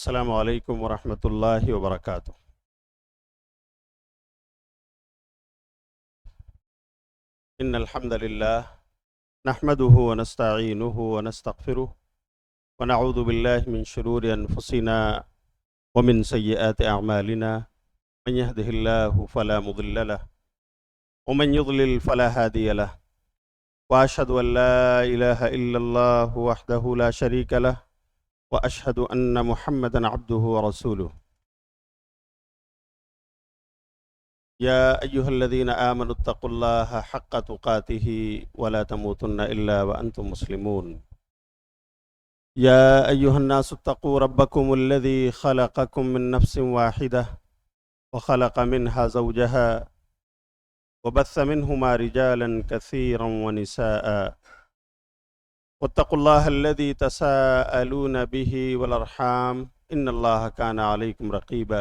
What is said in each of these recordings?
السلام علیکم ورحمۃ اللہ وبرکاتہ۔ ان الحمد للہ نحمده ونستعینه ونستغفره ونعوذ باللہ من شرور انفسنا ومن سیئات اعمالنا، من يهده اللہ فلا مضل له ومن يضلل فلا هادی له، واشهد ان لا الہ الا اللہ وحدہ لا شریک له، واشهد ان محمدا عبدہ ورسولہ۔ يا أيها الذين آمنوا اتقوا الله حق تقاته ولا تموتن إلا وأنتم مسلمون۔ يا أيها الناس اتقوا ربكم الذي خلقكم من نفس واحدة وخلق منها زوجها وبث منهما رجالا كثيرا ونساء، واتقوا الله الذي تساءلون به والأرحام إن الله كان عليكم رقيبا۔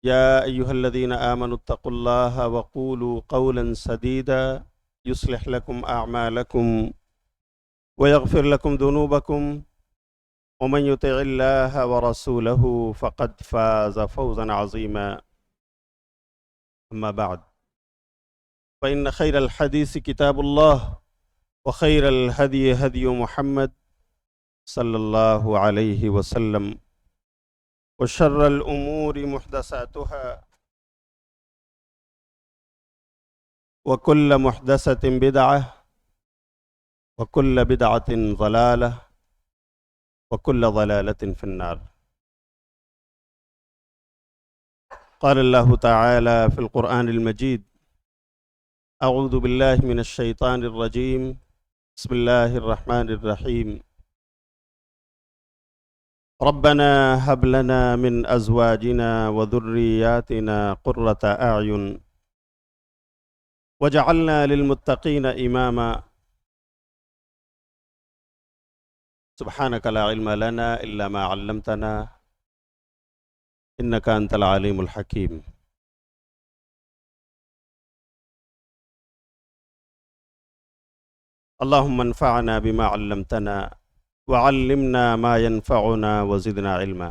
يا أيها الذين آمنوا اتقوا الله وقولوا قولا سديدا يصلح لكم أعمالكم ويغفر لكم ذنوبكم، ومن يطع الله ورسوله فقد فاز فوزا عظيما، أما بعد فإن خير الحديث كتاب الله، وخير الهدي هدي محمد صلى الله عليه وسلم، وشر الأمور محدثاتها، وكل محدثة بدعة، وكل بدعة ضلالة، وكل ضلالة في النار۔ قال الله تعالى في القرآن المجيد: أعوذ بالله من الشيطان الرجيم، بسم الله الرحمن الرحيم، ربنا هب لنا من أزواجنا وذرياتنا قرة أعين وجعلنا للمتقين إماما، سبحانك لا علم لنا إلا ما علمتنا إنك أنت العليم الحكيم۔ اللهم انفعنا بما علمتنا وعلمنا ما ينفعنا وزدنا علما۔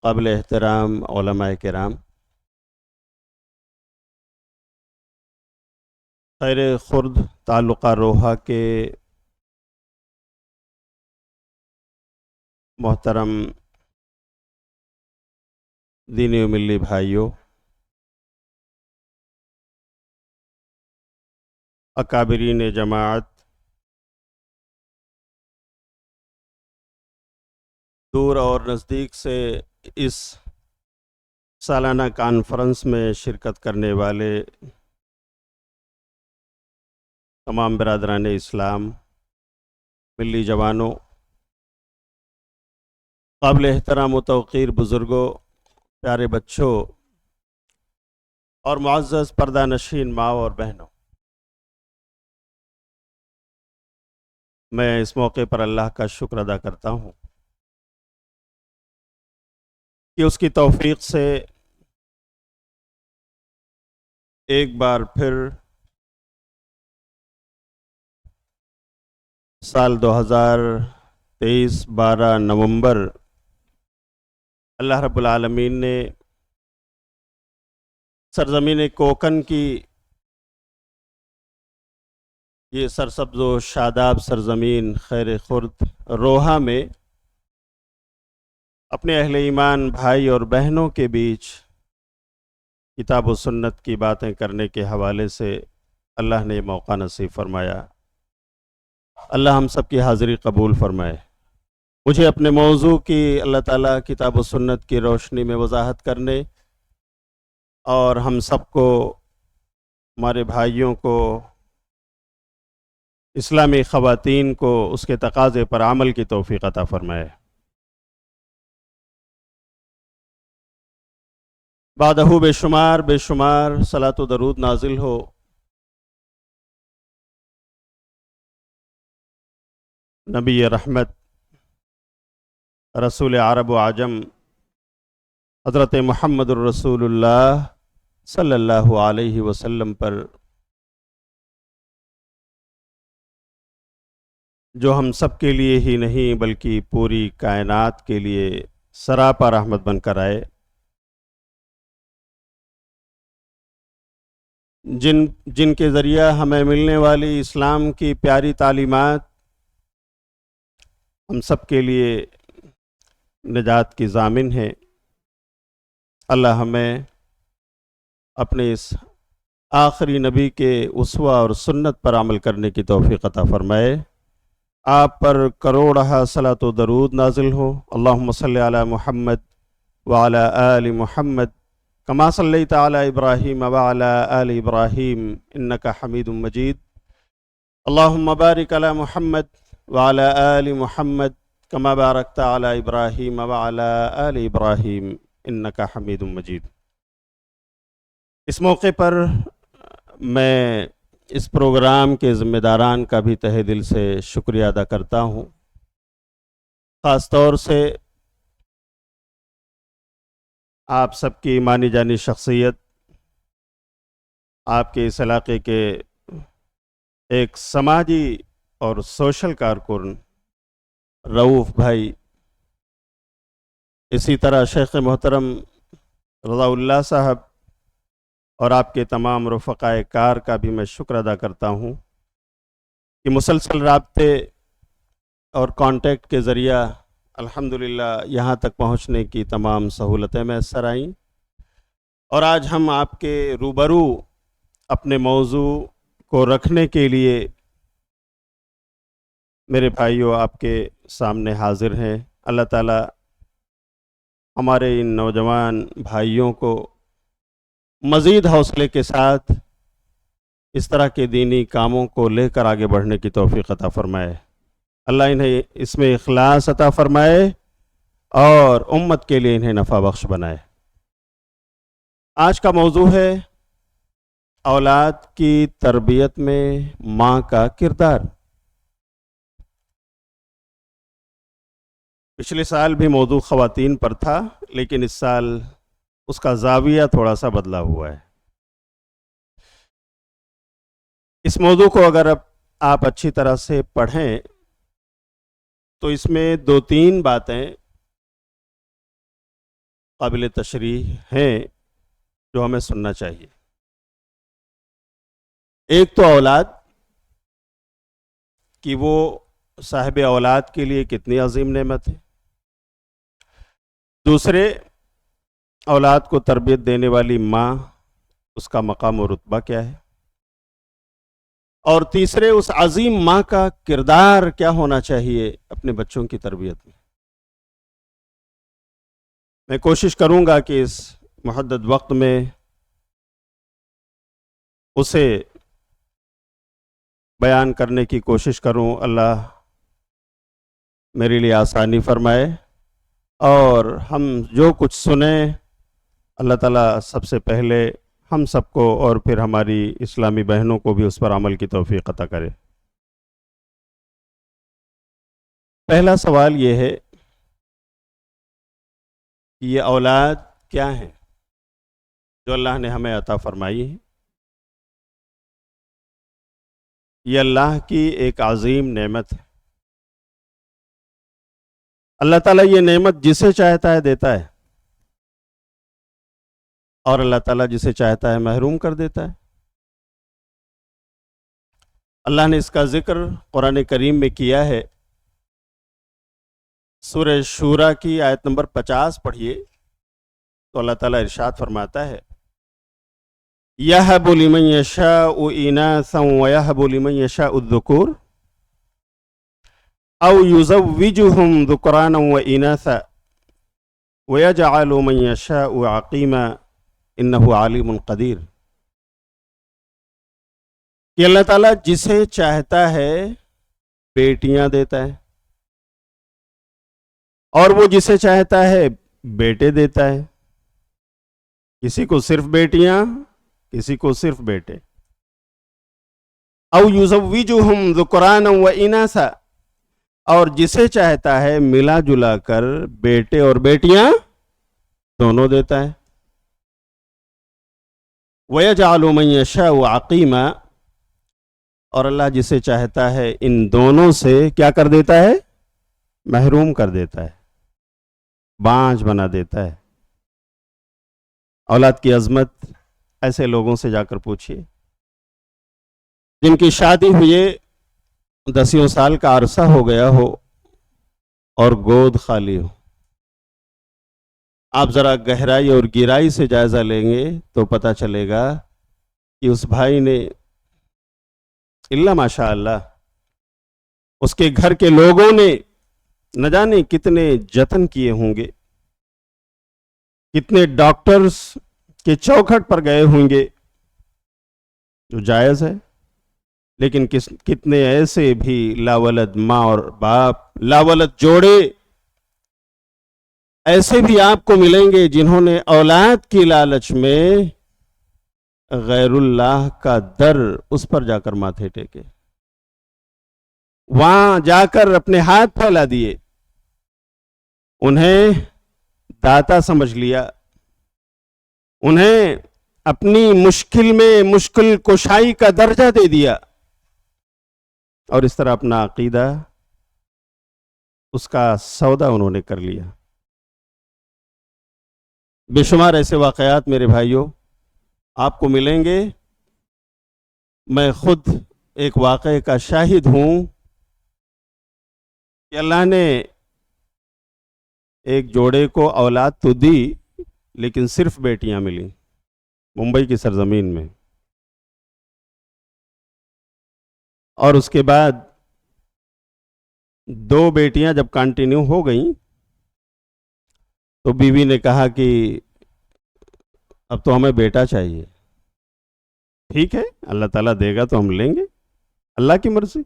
قابل احترام علماء کرام، خیر خرد تعلقہ روحہ کے محترم دینی و ملی بھائیوں، اکابرین جماعت، دور اور نزدیک سے اس سالانہ کانفرنس میں شرکت کرنے والے تمام برادران اسلام، ملی جوانوں، قابل احترام و توقیر بزرگوں، پیارے بچوں اور معزز پردہ نشین ماں اور بہنوں، میں اس موقع پر اللہ کا شکر ادا کرتا ہوں کہ اس کی توفیق سے ایک بار پھر سال 2023 12 نومبر اللہ رب العالمین نے سرزمین کوکن کی یہ سرسبز و شاداب سرزمین خیر خرد روحہ میں اپنے اہل ایمان بھائی اور بہنوں کے بیچ کتاب و سنت کی باتیں کرنے کے حوالے سے اللہ نے موقع نصیب فرمایا۔ اللہ ہم سب کی حاضری قبول فرمائے۔ مجھے اپنے موضوع کی اللہ تعالیٰ کتاب و سنت کی روشنی میں وضاحت کرنے اور ہم سب کو، ہمارے بھائیوں کو، اسلامی خواتین کو اس کے تقاضے پر عمل کی توفیق عطا فرمائے۔ بعدہ بے شمار صلاۃ و درود نازل ہو نبی رحمت، رسول عرب و عجم، حضرت محمد الرسول اللہ صلی اللہ علیہ وسلم پر، جو ہم سب کے لیے ہی نہیں بلکہ پوری کائنات کے لیے سراپا رحمت بن کر آئے، جن کے ذریعہ ہمیں ملنے والی اسلام کی پیاری تعلیمات ہم سب کے لیے نجات کی ضامن ہے۔ اللہ ہمیں اپنے اس آخری نبی کے اسوہ اور سنت پر عمل کرنے کی توفیق عطا فرمائے۔ آپ پر کروڑہ صلاۃ و درود نازل ہو۔ اللہم صلی علی محمد وعلی آل محمد کما صلیت علی ابراہیم وعلی آل ابراہیم انک حمید مجید۔ اللہم بارک علی محمد وعلی آل محمد کما بارکت علی ابراہیم وعلی آل ابراہیم انک حمید مجید۔ اس موقع پر میں اس پروگرام کے ذمہ داران کا بھی تہہ دل سے شکریہ ادا کرتا ہوں، خاص طور سے آپ سب کی مانی جانی شخصیت، آپ کے اس علاقے کے ایک سماجی اور سوشل کارکن رؤوف بھائی، اسی طرح شیخ محترم رضا اللہ صاحب اور آپ کے تمام رفقائے کار کا بھی میں شکر ادا کرتا ہوں کہ مسلسل رابطے اور کانٹیکٹ کے ذریعہ الحمدللہ یہاں تک پہنچنے کی تمام سہولتیں میسر آئیں، اور آج ہم آپ کے روبرو اپنے موضوع کو رکھنے کے لیے میرے بھائیوں آپ کے سامنے حاضر ہیں۔ اللہ تعالی ہمارے ان نوجوان بھائیوں کو مزید حوصلے کے ساتھ اس طرح کے دینی کاموں کو لے کر آگے بڑھنے کی توفیق عطا فرمائے۔ اللہ انہیں اس میں اخلاص عطا فرمائے اور امت کے لیے انہیں نفع بخش بنائے۔ آج کا موضوع ہے اولاد کی تربیت میں ماں کا کردار۔ پچھلے سال بھی موضوع خواتین پر تھا، لیکن اس سال اس کا زاویہ تھوڑا سا بدلا ہوا ہے۔ اس موضوع کو اگر آپ اچھی طرح سے پڑھیں تو اس میں دو تین باتیں قابل تشریح ہیں جو ہمیں سننا چاہیے۔ ایک تو اولاد کہ وہ صاحب اولاد کے لیے کتنی عظیم نعمت ہے، دوسرے اولاد کو تربیت دینے والی ماں، اس کا مقام و رتبہ کیا ہے، اور تیسرے اس عظیم ماں کا کردار کیا ہونا چاہیے اپنے بچوں کی تربیت میں۔ میں کوشش کروں گا کہ اس محدد وقت میں اسے بیان کرنے کی کوشش کروں۔ اللہ میرے لیے آسانی فرمائے، اور ہم جو کچھ سنیں اللہ تعالیٰ سب سے پہلے ہم سب کو اور پھر ہماری اسلامی بہنوں کو بھی اس پر عمل کی توفیق عطا کرے۔ پہلا سوال یہ ہے کہ یہ اولاد کیا ہے جو اللہ نے ہمیں عطا فرمائی ہے؟ یہ اللہ کی ایک عظیم نعمت ہے۔ اللہ تعالیٰ یہ نعمت جسے چاہتا ہے دیتا ہے، اور اللہ تعالیٰ جسے چاہتا ہے محروم کر دیتا ہے۔ اللہ نے اس کا ذکر قرآن کریم میں کیا ہے۔ سورہ شورى کی آیت نمبر 50 پڑھیے تو اللہ تعالیٰ ارشاد فرماتا ہے، يَهَبُ لِمَن يَشَاءُ إِنَاثًا وَيَهَبُ لِمَن يَشَاءُ الذُّكُورَ أَوْ يُزَوِّجُهُمْ ذُكْرَانًا وَإِنَاثًا وَيَجْعَلُ مَن يَشَاءُ عَقِيمًا إِنَّهُ عَلِيمٌ قَدِيرٌ۔ کہ اللہ تعالیٰ جسے چاہتا ہے بیٹیاں دیتا ہے، اور وہ جسے چاہتا ہے بیٹے دیتا ہے۔ کسی کو صرف بیٹیاں، کسی کو صرف بیٹے۔ او یزوجہم ذکرانا و اناثا، اور جسے چاہتا ہے ملا جلا کر بیٹے اور بیٹیاں دونوں دیتا ہے۔ وَيَجْعَلُ مَن يَشَاءُ عَقِيمًا، اور اللہ جسے چاہتا ہے ان دونوں سے کیا کر دیتا ہے؟ محروم کر دیتا ہے، بانجھ بنا دیتا ہے۔ اولاد کی عظمت ایسے لوگوں سے جا کر پوچھیے جن کی شادی ہوئے 10 سال کا عرصہ ہو گیا ہو اور گود خالی ہو۔ آپ ذرا گہرائی اور گہرائی سے جائزہ لیں گے تو پتہ چلے گا کہ اس بھائی نے اللہ ماشاء اللہ اس کے گھر کے لوگوں نے نہ جانے کتنے جتن کیے ہوں گے، کتنے ڈاکٹرز کے چوکھٹ پر گئے ہوں گے، جو جائز ہے، لیکن کتنے ایسے بھی لاولد ماں اور باپ، لاولد جوڑے ایسے بھی آپ کو ملیں گے جنہوں نے اولاد کی لالچ میں غیر اللہ کا در اس پر جا کر ماتھے ٹیکے، وہاں جا کر اپنے ہاتھ پھیلا دیے، انہیں داتا سمجھ لیا، انہیں اپنی مشکل میں مشکل کشائی کا درجہ دے دیا، اور اس طرح اپنا عقیدہ اس کا سودا انہوں نے کر لیا۔ بے شمار ایسے واقعات میرے بھائیوں آپ کو ملیں گے۔ میں خود ایک واقعے کا شاہد ہوں کہ اللہ نے ایک جوڑے کو اولاد تو دی لیکن صرف بیٹیاں ملیں ممبئی کی سرزمین میں، اور اس کے بعد 2 بیٹیاں جب کنٹینیو ہو گئیں تو بیوی نے کہا کہ اب تو ہمیں بیٹا چاہیے۔ ٹھیک ہے، اللہ تعالیٰ دے گا تو ہم لیں گے، اللہ کی مرضی۔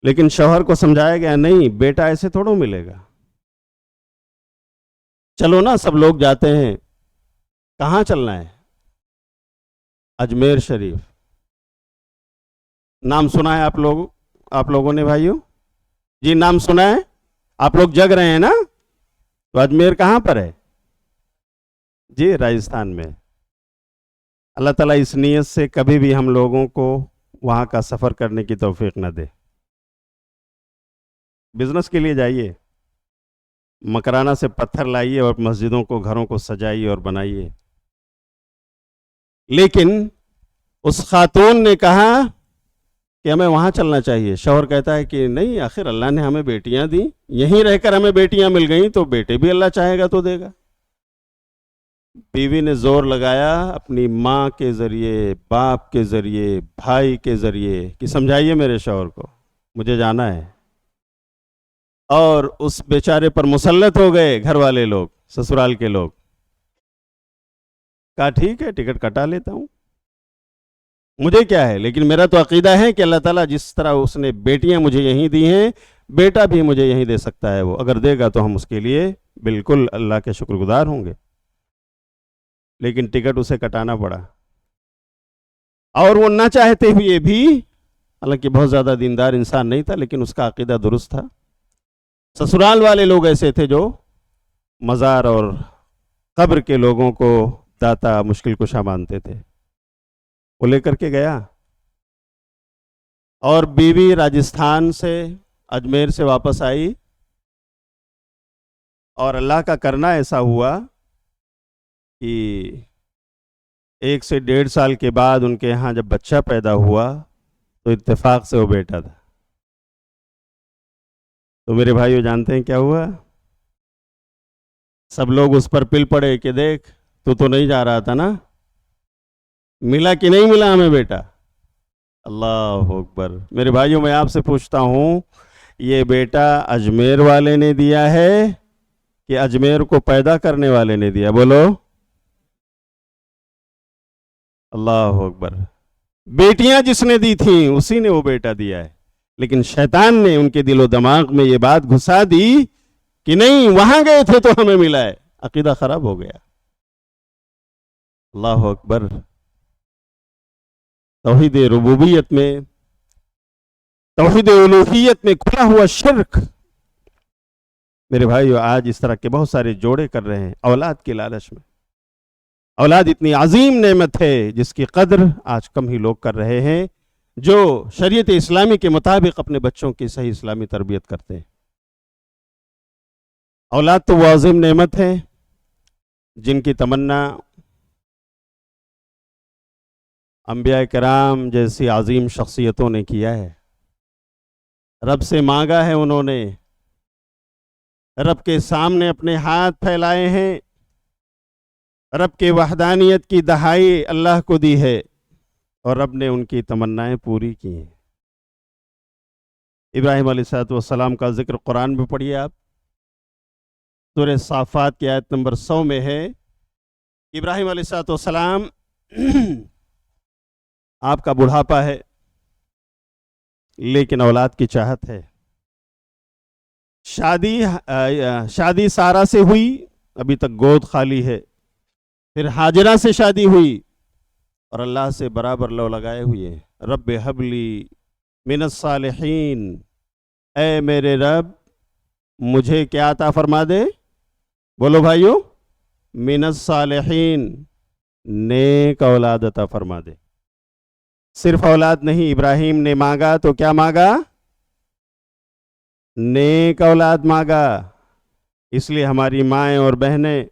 لیکن شوہر کو سمجھایا گیا نہیں، بیٹا ایسے تھوڑوں ملے گا، چلو نا سب لوگ جاتے ہیں، کہاں چلنا ہے؟ اجمیر شریف۔ نام سنا ہے آپ لوگوں نے بھائیوں؟ جی نام سنا ہے؟ آپ لوگ جگ رہے ہیں نا؟ تو اجمیر کہاں پر ہے؟ جی راجستھان میں۔ اللہ تعالیٰ اس نیت سے کبھی بھی ہم لوگوں کو وہاں کا سفر کرنے کی توفیق نہ دے۔ بزنس کے لیے جائیے، مکرانہ سے پتھر لائیے اور مسجدوں کو، گھروں کو سجائیے اور بنائیے، لیکن اس خاتون نے کہا کہ ہمیں وہاں چلنا چاہیے۔ شوہر کہتا ہے کہ نہیں، آخر اللہ نے ہمیں بیٹیاں دی، یہیں رہ کر ہمیں بیٹیاں مل گئیں تو بیٹے بھی اللہ چاہے گا تو دے گا۔ بیوی نے زور لگایا اپنی ماں کے ذریعے، باپ کے ذریعے، بھائی کے ذریعے کہ سمجھائیے میرے شوہر کو، مجھے جانا ہے۔ اور اس بیچارے پر مسلط ہو گئے گھر والے لوگ، سسرال کے لوگ۔ کہا ٹھیک ہے، ٹکٹ کٹا لیتا ہوں، مجھے کیا ہے، لیکن میرا تو عقیدہ ہے کہ اللہ تعالیٰ جس طرح اس نے بیٹیاں مجھے یہیں دی ہیں، بیٹا بھی مجھے یہیں دے سکتا ہے، وہ اگر دے گا تو ہم اس کے لیے بالکل اللہ کے شکر گزار ہوں گے۔ لیکن ٹکٹ اسے کٹانا پڑا، اور وہ نہ چاہتے ہوئے بھی، حالانکہ بہت زیادہ دیندار انسان نہیں تھا لیکن اس کا عقیدہ درست تھا۔ سسرال والے لوگ ایسے تھے جو مزار اور قبر کے لوگوں کو داتا مشکل کشا مانتے تھے، وہ لے کر کے گیا، اور بیوی راجستھان سے، اجمیر سے واپس آئی، اور اللہ کا کرنا ایسا ہوا کہ 1 سے 1.5 سال کے بعد ان کے ہاں جب بچہ پیدا ہوا تو اتفاق سے وہ بیٹا تھا۔ تو میرے بھائیو جانتے ہیں کیا ہوا؟ سب لوگ اس پر پل پڑے کہ دیکھ تو نہیں جا رہا تھا نا، ملا کہ نہیں ملا ہمیں بیٹا؟ اللہ اکبر۔ میرے بھائیوں میں آپ سے پوچھتا ہوں، یہ بیٹا اجمیر والے نے دیا ہے کہ اجمیر کو پیدا کرنے والے نے دیا؟ بولو اللہ اکبر۔ بیٹیاں جس نے دی تھیں اسی نے وہ بیٹا دیا ہے، لیکن شیطان نے ان کے دل و دماغ میں یہ بات گھسا دی کہ نہیں، وہاں گئے تھے تو ہمیں ملا ہے، عقیدہ خراب ہو گیا۔ اللہ اکبر۔ توحید ربوبیت میں، توحید الوہیت میں کھلا ہوا شرک، میرے بھائیو آج اس طرح کے بہت سارے جوڑے کر رہے ہیں اولاد کی لالچ میں۔ اولاد اتنی عظیم نعمت ہے جس کی قدر آج کم ہی لوگ کر رہے ہیں، جو شریعت اسلامی کے مطابق اپنے بچوں کی صحیح اسلامی تربیت کرتے ہیں۔ اولاد تو وہ عظیم نعمت ہے جن کی تمنا انبیاء کرام جیسی عظیم شخصیتوں نے کیا ہے، رب سے مانگا ہے انہوں نے، رب کے سامنے اپنے ہاتھ پھیلائے ہیں، رب کے وحدانیت کی دہائی اللہ کو دی ہے اور رب نے ان کی تمنائیں پوری کی ہیں۔ ابراہیم علیہ السلام کا ذکر قرآن میں پڑھیے آپ، سورہ صافات کی آیت نمبر 100 میں ہے۔ ابراہیم علیہ السلام آپ کا بڑھاپا ہے لیکن اولاد کی چاہت ہے۔ شادی سارا سے ہوئی، ابھی تک گود خالی ہے، پھر ہاجرہ سے شادی ہوئی اور اللہ سے برابر لو لگائے ہوئے ہیں۔ رب حبلی من الصالحین، اے میرے رب مجھے کیا عطا فرما دے، بولو بھائیو، من الصالحین، نیک اولاد عطا فرما دے۔ صرف اولاد نہیں، ابراہیم نے مانگا تو کیا مانگا؟ نیک اولاد مانگا۔ اس لیے ہماری مائیں اور بہنیں،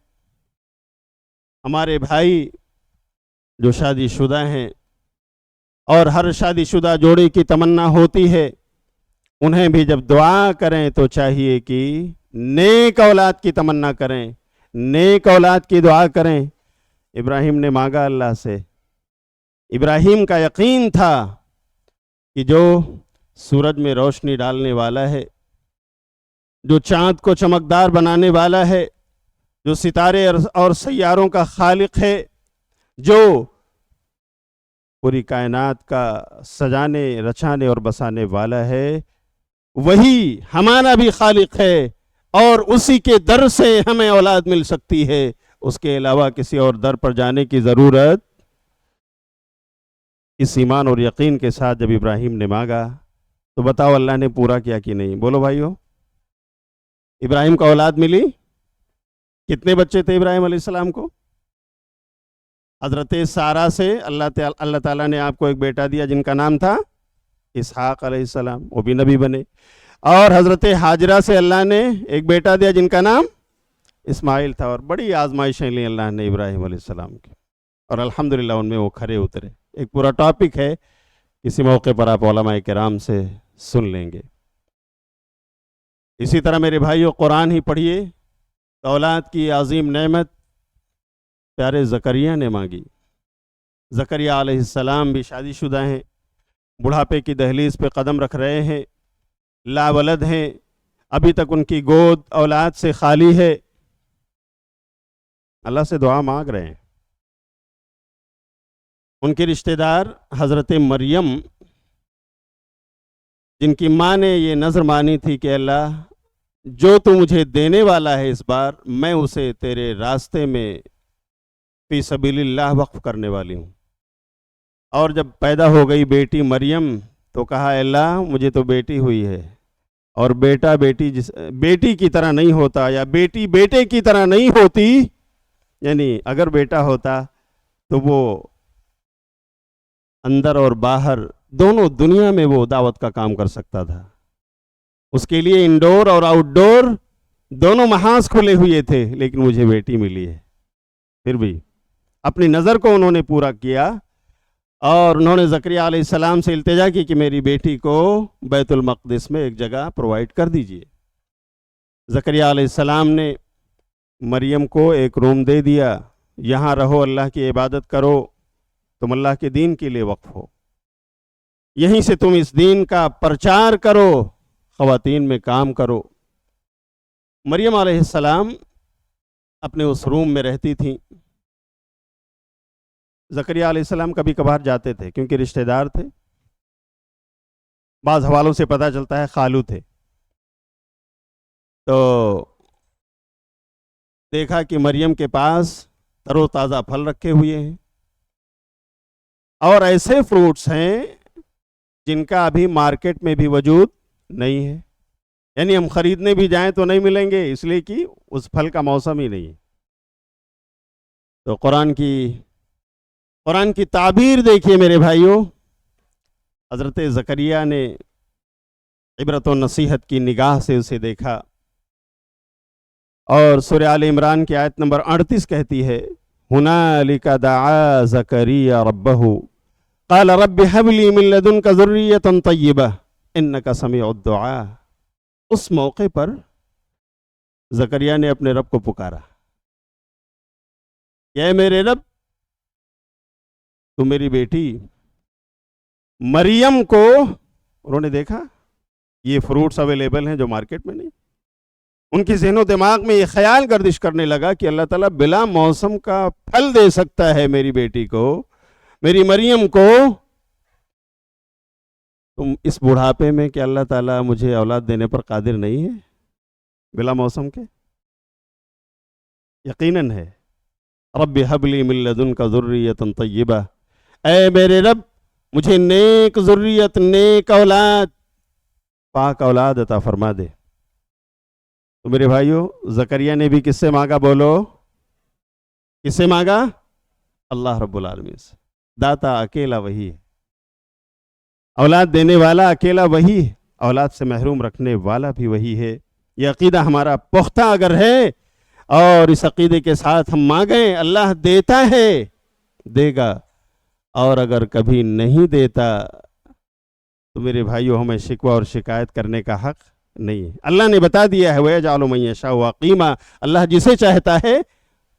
ہمارے بھائی جو شادی شدہ ہیں، اور ہر شادی شدہ جوڑے کی تمنا ہوتی ہے، انہیں بھی جب دعا کریں تو چاہیے کہ نیک اولاد کی تمنا کریں، نیک اولاد کی دعا کریں۔ ابراہیم نے مانگا اللہ سے، ابراہیم کا یقین تھا کہ جو سورج میں روشنی ڈالنے والا ہے، جو چاند کو چمکدار بنانے والا ہے، جو ستارے اور سیاروں کا خالق ہے، جو پوری کائنات کا سجانے رچانے اور بسانے والا ہے، وہی ہمارا بھی خالق ہے اور اسی کے در سے ہمیں اولاد مل سکتی ہے، اس کے علاوہ کسی اور در پر جانے کی ضرورت۔ اس ایمان اور یقین کے ساتھ جب ابراہیم نے مانگا تو بتاؤ اللہ نے پورا کیا کہ نہیں؟ بولو بھائیو، ابراہیم کو اولاد ملی۔ کتنے بچے تھے ابراہیم علیہ السلام کو؟ حضرت سارہ سے اللہ تعالیٰ نے آپ کو ایک بیٹا دیا جن کا نام تھا اسحاق علیہ السلام، وہ بھی نبی بنے۔ اور حضرت ہاجرہ سے اللہ نے ایک بیٹا دیا جن کا نام اسماعیل تھا، اور بڑی آزمائشیں لی اللہ نے ابراہیم علیہ السلام کی، اور الحمدللہ ان میں وہ کھرے اترے۔ ایک پورا ٹاپک ہے، کسی موقع پر آپ علماء کرام سے سن لیں گے۔ اسی طرح میرے بھائیو، قرآن ہی پڑھیے، اولاد کی عظیم نعمت پیارے زکریا نے مانگی۔ زکریا علیہ السلام بھی شادی شدہ ہیں، بڑھاپے کی دہلیز پہ قدم رکھ رہے ہیں، لا ولد ہیں، ابھی تک ان کی گود اولاد سے خالی ہے، اللہ سے دعا مانگ رہے ہیں۔ ان کے رشتہ دار حضرت مریم، جن کی ماں نے یہ نذر مانی تھی کہ اللہ جو تو مجھے دینے والا ہے اس بار، میں اسے تیرے راستے میں فی سبیل اللہ وقف کرنے والی ہوں۔ اور جب پیدا ہو گئی بیٹی مریم تو کہا اللہ مجھے تو بیٹی ہوئی ہے، اور بیٹا بیٹی کی طرح نہیں ہوتا، یا بیٹی بیٹے کی طرح نہیں ہوتی، یعنی اگر بیٹا ہوتا تو وہ اندر اور باہر دونوں دنیا میں وہ دعوت کا کام کر سکتا تھا۔ اس کے لیے انڈور اور آؤٹ ڈور دونوں محاذ کھلے ہوئے تھے، لیکن مجھے بیٹی ملی ہے۔ پھر بھی اپنی نظر کو انہوں نے پورا کیا، اور انہوں نے زکریا علیہ السلام سے التجا کی کہ میری بیٹی کو بیت المقدس میں ایک جگہ پرووائڈ کر دیجئے۔ زکریا علیہ السلام نے مریم کو ایک روم دے دیا، یہاں رہو، اللہ کی عبادت کرو، تم اللہ کے دین کے لیے وقف ہو، یہیں سے تم اس دین کا پرچار کرو، خواتین میں کام کرو۔ مریم علیہ السلام اپنے اس روم میں رہتی تھیں۔ زکریا علیہ السلام کبھی کبھار جاتے تھے کیونکہ رشتہ دار تھے، بعض حوالوں سے پتہ چلتا ہے خالو تھے، تو دیکھا کہ مریم کے پاس تر و تازہ پھل رکھے ہوئے ہیں، اور ایسے فروٹس ہیں جن کا ابھی مارکیٹ میں بھی وجود نہیں ہے، یعنی ہم خریدنے بھی جائیں تو نہیں ملیں گے، اس لیے کہ اس پھل کا موسم ہی نہیں ہے۔ تو قرآن کی تعبیر دیکھیے میرے بھائیوں، حضرت زکریا نے عبرت و نصیحت کی نگاہ سے اسے دیکھا، اور سورہ آل عمران کی آیت نمبر 38 کہتی ہے ہنالک دعا زکریا ربہ قال رب هب لي من لدنك ذریۃ طیبہ انک سمیع الدعاء۔ اس موقع پر زکریا نے اپنے رب کو پکارا کہ اے میرے رب، تو میری بیٹی مریم کو، انہوں نے دیکھا یہ فروٹس اویلیبل ہیں جو مارکیٹ میں نہیں، ان کی ذہن و دماغ میں یہ خیال گردش کرنے لگا کہ اللہ تعالیٰ بلا موسم کا پھل دے سکتا ہے میری بیٹی کو، میری مریم کو، تم اس بڑھاپے میں کہ اللہ تعالیٰ مجھے اولاد دینے پر قادر نہیں ہے بلا موسم کے؟ یقیناً ہے۔ رب حب لی من لدنک ذریۃ طیبہ، اے میرے رب مجھے نیک ذریت، نیک اولاد، پاک اولاد عطا فرما دے۔ تو میرے بھائیو، زکریا نے بھی کس سے مانگا؟ بولو، کس سے مانگا؟ اللہ رب العالمین سے۔ داتا اکیلا وہی ہے، اولاد دینے والا اکیلا وہی ہے، اولاد سے محروم رکھنے والا بھی وہی ہے۔ یہ عقیدہ ہمارا پختہ اگر ہے اور اس عقیدے کے ساتھ ہم مانگیں، اللہ دیتا ہے، دے گا، اور اگر کبھی نہیں دیتا تو میرے بھائیو ہمیں شکوہ اور شکایت کرنے کا حق نہیں ہے۔ اللہ نے بتا دیا ہے وَيَجْعَلُ مَن يَشَاءُ عَقِيمًا، اللہ جسے چاہتا ہے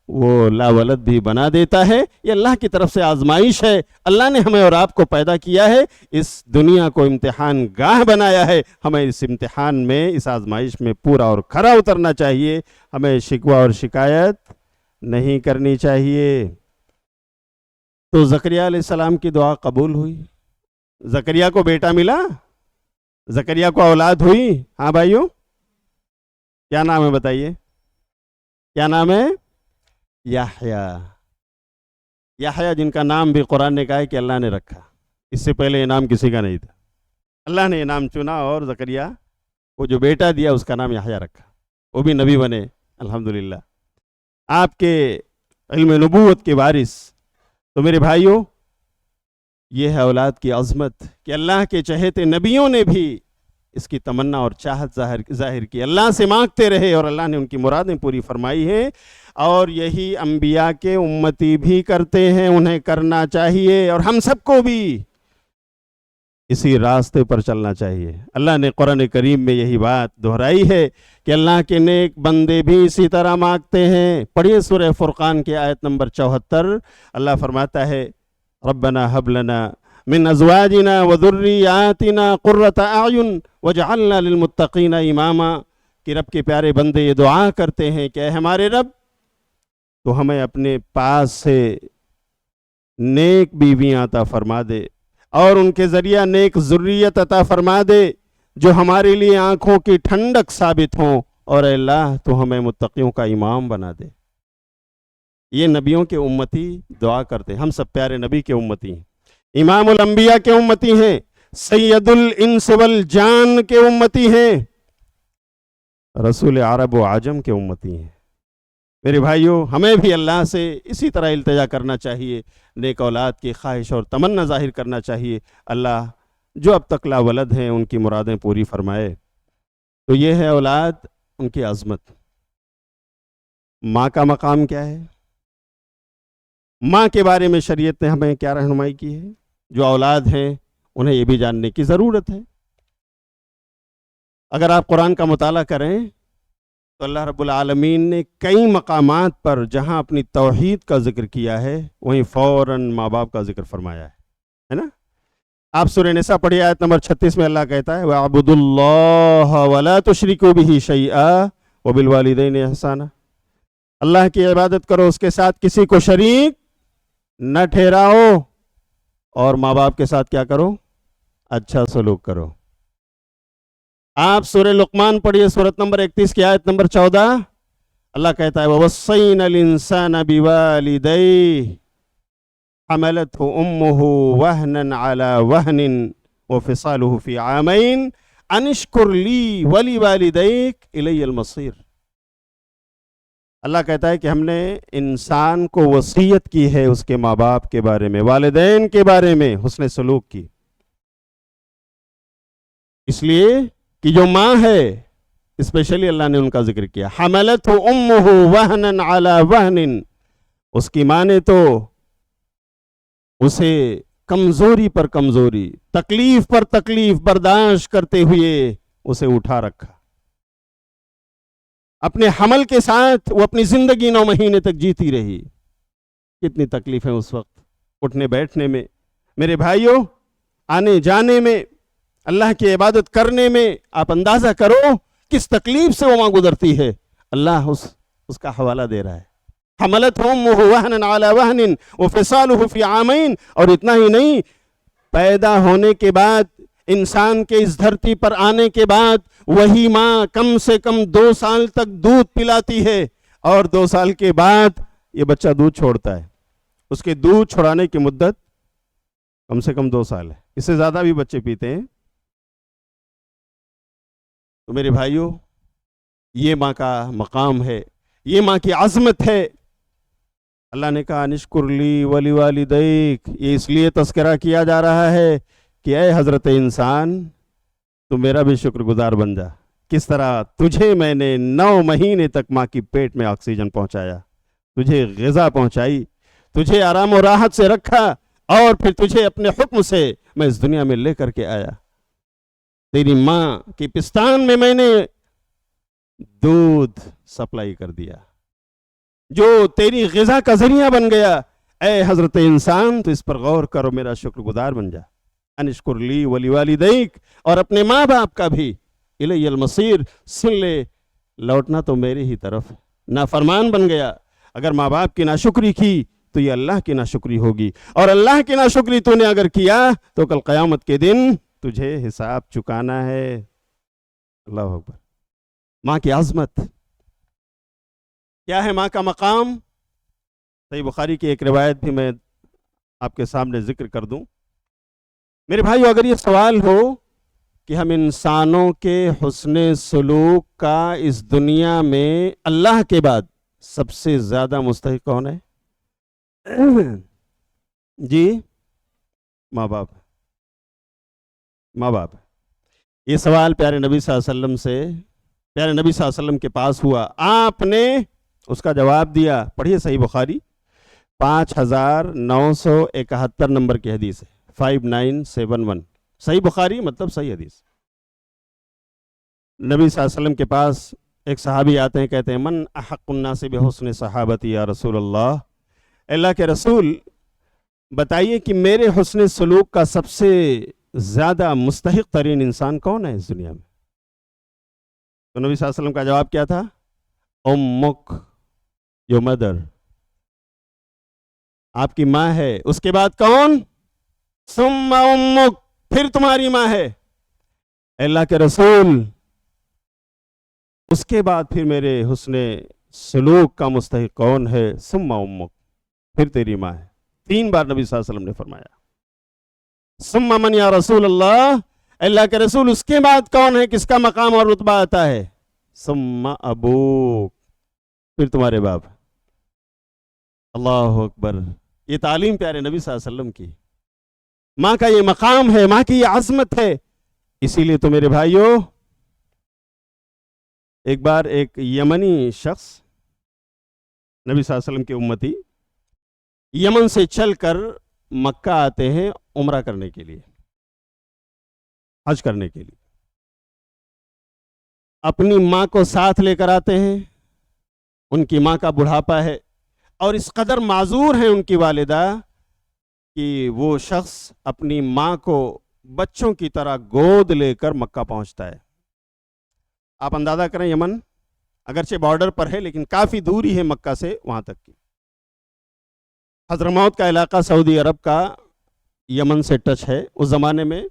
وہ لا ولد بھی بنا دیتا ہے۔ یہ اللہ کی طرف سے آزمائش ہے۔ اللہ نے ہمیں اور آپ کو پیدا کیا ہے، اس دنیا کو امتحان گاہ بنایا ہے، ہمیں اس امتحان میں، اس آزمائش میں پورا اور کھرا اترنا چاہیے، ہمیں شکوہ اور شکایت نہیں کرنی چاہیے۔ تو زکریا علیہ السلام کی دعا قبول ہوئی، زکریا کو بیٹا ملا، زکریا کو اولاد ہوئی۔ ہاں بھائیو، کیا نام ہے بتائیے؟ کیا نام ہے؟ یحییٰ۔ یحییٰ جن کا نام بھی قرآن نے کہا ہے کہ اللہ نے رکھا، اس سے پہلے یہ نام کسی کا نہیں تھا، اللہ نے یہ نام چنا اور زکریا کو جو بیٹا دیا اس کا نام یحییٰ رکھا، وہ بھی نبی بنے الحمدللہ، آپ کے علم نبوت کے وارث۔ تو میرے بھائیوں، یہ ہے اولاد کی عظمت کہ اللہ کے چہیتے نبیوں نے بھی اس کی تمنا اور چاہت ظاہر کی، اللہ سے مانگتے رہے اور اللہ نے ان کی مرادیں پوری فرمائی ہیں، اور یہی انبیاء کے امتی بھی کرتے ہیں، انہیں کرنا چاہیے، اور ہم سب کو بھی اسی راستے پر چلنا چاہیے۔ اللہ نے قرآن کریم میں یہی بات دہرائی ہے کہ اللہ کے نیک بندے بھی اسی طرح مانگتے ہیں۔ پڑھیے سورہ فرقان کی آیت نمبر 74، اللہ فرماتا ہے ربنا هب لنا من ازواجنا وذریاتنا قرۃ اعین واجعلنا للمتقین اماما، کہ رب کے پیارے بندے یہ دعا کرتے ہیں کہ اے ہمارے رب، تو ہمیں اپنے پاس سے نیک بیویاں عطا فرما دے اور ان کے ذریعہ نیک ذریت عطا فرما دے جو ہمارے لیے آنکھوں کی ٹھنڈک ثابت ہوں، اور اے اللہ تو ہمیں متقیوں کا امام بنا دے۔ یہ نبیوں کے امتی دعا کرتے ہیں، ہم سب پیارے نبی کے امتی ہیں، امام الانبیاء کے امتی ہیں، سید الانس والجان کے امتی ہیں، رسول عرب و عجم کے امتی ہیں۔ میرے بھائیوں، ہمیں بھی اللہ سے اسی طرح التجا کرنا چاہیے، نیک اولاد کی خواہش اور تمنا ظاہر کرنا چاہیے، اللہ جو اب تک لا ولد ہیں ان کی مرادیں پوری فرمائے۔ تو یہ ہے اولاد، ان کی عظمت۔ ماں کا مقام کیا ہے؟ ماں کے بارے میں شریعت نے ہمیں کیا رہنمائی کی ہے؟ جو اولاد ہیں انہیں یہ بھی جاننے کی ضرورت ہے۔ اگر آپ قرآن کا مطالعہ کریں تو اللہ رب العالمین نے کئی مقامات پر جہاں اپنی توحید کا ذکر کیا ہے وہیں فوراً ماں باپ کا ذکر فرمایا ہے نا؟ آپ سورہ نساء پڑھیے آیت نمبر 36 میں اللہ کہتا ہے وَاعْبُدُوا اللَّهَ وَلَا تُشْرِكُوا بِهِ شَيْئًا وَبِالْوَالِدَيْنِ إِحْسَانًا، اللہ کی عبادت کرو، اس کے ساتھ کسی کو شریک نہ ٹھہراؤ، اور ماں باپ کے ساتھ کیا کرو؟ اچھا سلوک کرو۔ آپ سورہ لقمان پڑھیے، سورت نمبر 31 کی آیت نمبر 14، اللہ کہتا ہے وَوَصَّيْنَا الْإِنسَانَ بِوَالِدَيْهِ حَمَلَتْهُ أُمُّهُ وَهْنًا عَلَى وَهْنٍ وَفِصَالُهُ فِي عَامَيْنِ أَنِ اشْكُرْ لِي وَلِوَالِدَيْكَ إِلَيَّ الْمَصِيرُ۔ اللہ کہتا ہے کہ ہم نے انسان کو وصیت کی ہے اس کے ماں باپ کے بارے میں، والدین کے بارے میں حسن سلوک کی، اس لیے کہ جو ماں ہے اسپیشلی اللہ نے ان کا ذکر کیا، حملتہ امہ وہنن علی وہن، اس کی ماں نے تو اسے کمزوری پر کمزوری، تکلیف پر تکلیف برداشت کرتے ہوئے اسے اٹھا رکھا. اپنے حمل کے ساتھ وہ اپنی زندگی 9 مہینے تک جیتی رہی. کتنی تکلیفیں اس وقت، اٹھنے بیٹھنے میں، میرے بھائیوں، آنے جانے میں، اللہ کی عبادت کرنے میں. آپ اندازہ کرو کس تکلیف سے وہ ماں گزرتی ہے. اللہ اس کا حوالہ دے رہا ہے. حملتہ امہ وہنن علی وہن وفصالہ فی عامین. اور اتنا ہی نہیں، پیدا ہونے کے بعد، انسان کے اس دھرتی پر آنے کے بعد، وہی ماں کم سے کم 2 سال تک دودھ پلاتی ہے، اور 2 سال کے بعد یہ بچہ دودھ چھوڑتا ہے. اس کے دودھ چھوڑانے کی مدت کم سے کم 2 سال ہے. اس سے زیادہ بھی بچے پیتے ہیں. تو میرے بھائیوں، یہ ماں کا مقام ہے، یہ ماں کی عظمت ہے. اللہ نے کہا نشکر لی ولی والدیک. یہ اس لیے تذکرہ کیا جا رہا ہے کہ اے حضرت انسان، تو میرا بھی شکر گزار بن جا. کس طرح تجھے میں نے 9 مہینے تک ماں کی پیٹ میں آکسیجن پہنچایا، تجھے غذا پہنچائی، تجھے آرام و راحت سے رکھا، اور پھر تجھے اپنے حکم سے میں اس دنیا میں لے کر کے آیا. تیری ماں کی پستان میں نے دودھ سپلائی کر دیا جو تیری غذا کا ذریعہ بن گیا. اے حضرت انسان، تو اس پر غور کرو، میرا شکر گزار بن جا. انشکر لی ولی والدیک، اور اپنے ماں باپ کا بھی. الی المصیر، سن لے، لوٹنا تو میری ہی طرف. نافرمان بن گیا، اگر ماں باپ کی ناشکری کی تو یہ اللہ کی ناشکری ہوگی، اور اللہ کی ناشکری تو نے اگر کیا تو کل قیامت کے دن تجھے حساب چکانا ہے. اللہ اکبر. ماں کی عظمت کیا ہے، ماں کا مقام. صحیح بخاری کی ایک روایت بھی میں آپ کے سامنے ذکر کر دوں. میرے بھائیو، اگر یہ سوال ہو کہ ہم انسانوں کے حسن سلوک کا اس دنیا میں اللہ کے بعد سب سے زیادہ مستحق کون ہے؟ جی، ماں باپ. ماں باپ. یہ سوال پیارے نبی صلی اللہ علیہ وسلم سے، پیارے نبی صلی اللہ علیہ وسلم کے پاس ہوا. آپ نے اس کا جواب دیا. پڑھیے صحیح بخاری 5971 نمبر کی حدیث ہے. 5971 صحیح بخاری مطلب صحیح حدیث. نبی صلی اللہ علیہ وسلم کے پاس ایک صحابی آتے ہیں، کہتے ہیں من احق الناس بحسن صحابتی یا رسول اللہ. اللہ کے رسول، بتائیے کہ میرے حسن سلوک کا سب سے زیادہ مستحق ترین انسان کون ہے اس دنیا میں؟ تو نبی صلی اللہ علیہ وسلم کا جواب کیا تھا؟ امک، یور مدر، آپ کی ماں ہے. اس کے بعد کون؟ ثم امک، پھر تمہاری ماں ہے. اللہ کے رسول، اس کے بعد پھر میرے حسن سلوک کا مستحق کون ہے؟ ثم امک، پھر تیری ماں ہے. 3 بار نبی صلی اللہ علیہ وسلم نے فرمایا. ثم من یا رسول اللہ، اللہ کے رسول اس کے بعد کون ہے، کس کا مقام اور رتبہ آتا ہے؟ ثم ابوک، پھر تمہارے باپ. اللہ اکبر. یہ تعلیم پیارے نبی صلی اللہ علیہ وسلم کی. ماں کا یہ مقام ہے، ماں کی یہ عظمت ہے. اسی لیے تو میرے بھائیوں، ایک بار ایک یمنی شخص، نبی صلی اللہ علیہ وسلم کے امتی، یمن سے چل کر مکہ آتے ہیں عمرہ کرنے کے لیے، حج کرنے کے لیے. اپنی ماں کو ساتھ لے کر آتے ہیں. ان کی ماں کا بڑھاپا ہے، اور اس قدر معذور ہیں ان کی والدہ کہ وہ شخص اپنی ماں کو بچوں کی طرح گود لے کر مکہ پہنچتا ہے. آپ اندازہ کریں، یمن اگرچہ بارڈر پر ہے لیکن کافی دوری ہے مکہ سے وہاں تک کی. حضرموت کا علاقہ سعودی عرب کا یمن سے ٹچ ہے. اس زمانے میں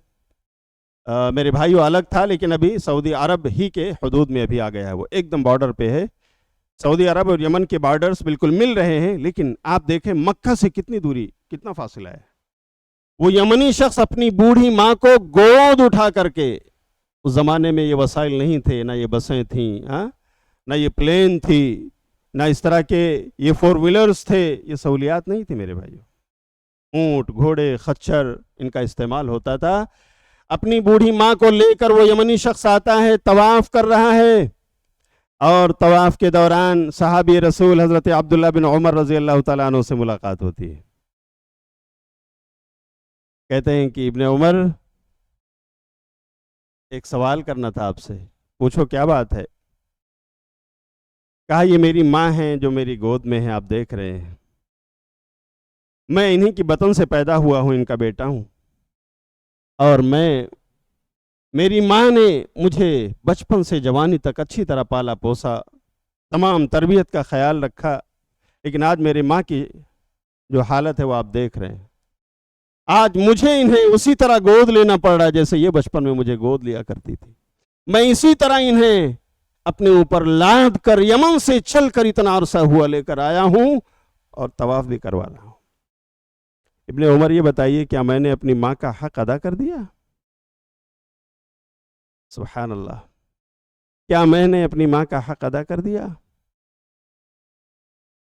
میرے بھائیو الگ تھا، لیکن ابھی سعودی عرب ہی کے حدود میں ابھی آ گیا ہے. وہ ایک دم بارڈر پہ ہے. سعودی عرب اور یمن کے بارڈرز بالکل مل رہے ہیں، لیکن آپ دیکھیں مکہ سے کتنی دوری، کتنا فاصلہ ہے. وہ یمنی شخص اپنی بوڑھی ماں کو گود اٹھا کر کے، اس زمانے میں یہ وسائل نہیں تھے، نہ یہ بسیں تھیں، نہ یہ پلین تھی، نہ اس طرح کے یہ 4 ویلرز تھے. یہ سہولیات نہیں تھی میرے بھائیو. اونٹ، گھوڑے، خچر ان کا استعمال ہوتا تھا. اپنی بوڑھی ماں کو لے کر وہ یمنی شخص آتا ہے، طواف کر رہا ہے، اور طواف کے دوران صحابی رسول حضرت عبداللہ بن عمر رضی اللہ تعالیٰ عنہ سے ملاقات ہوتی ہے۔ کہتے ہیں کہ ابن عمر، ایک سوال کرنا تھا آپ سے، پوچھو کیا بات ہے؟ کہا یہ میری ماں ہیں جو میری گود میں ہیں، آپ دیکھ رہے ہیں، میں انہی کی بطن سے پیدا ہوا ہوں، ان کا بیٹا ہوں، اور میری ماں نے مجھے بچپن سے جوانی تک اچھی طرح پالا پوسا، تمام تربیت کا خیال رکھا، لیکن آج میری ماں کی جو حالت ہے وہ آپ دیکھ رہے ہیں۔ آج مجھے انہیں اسی طرح گود لینا پڑ رہا ہے جیسے یہ بچپن میں مجھے گود لیا کرتی تھی۔ میں اسی طرح انہیں اپنے اوپر لاد کر یمن سے چل کر اتنا عرصہ ہوا لے کر آیا ہوں، اور طواف بھی کروا رہا ہوں۔ ابن عمر یہ بتائیے، کیا میں نے اپنی ماں کا حق ادا کر دیا؟ سبحان اللہ، کیا میں نے اپنی ماں کا حق ادا کر دیا؟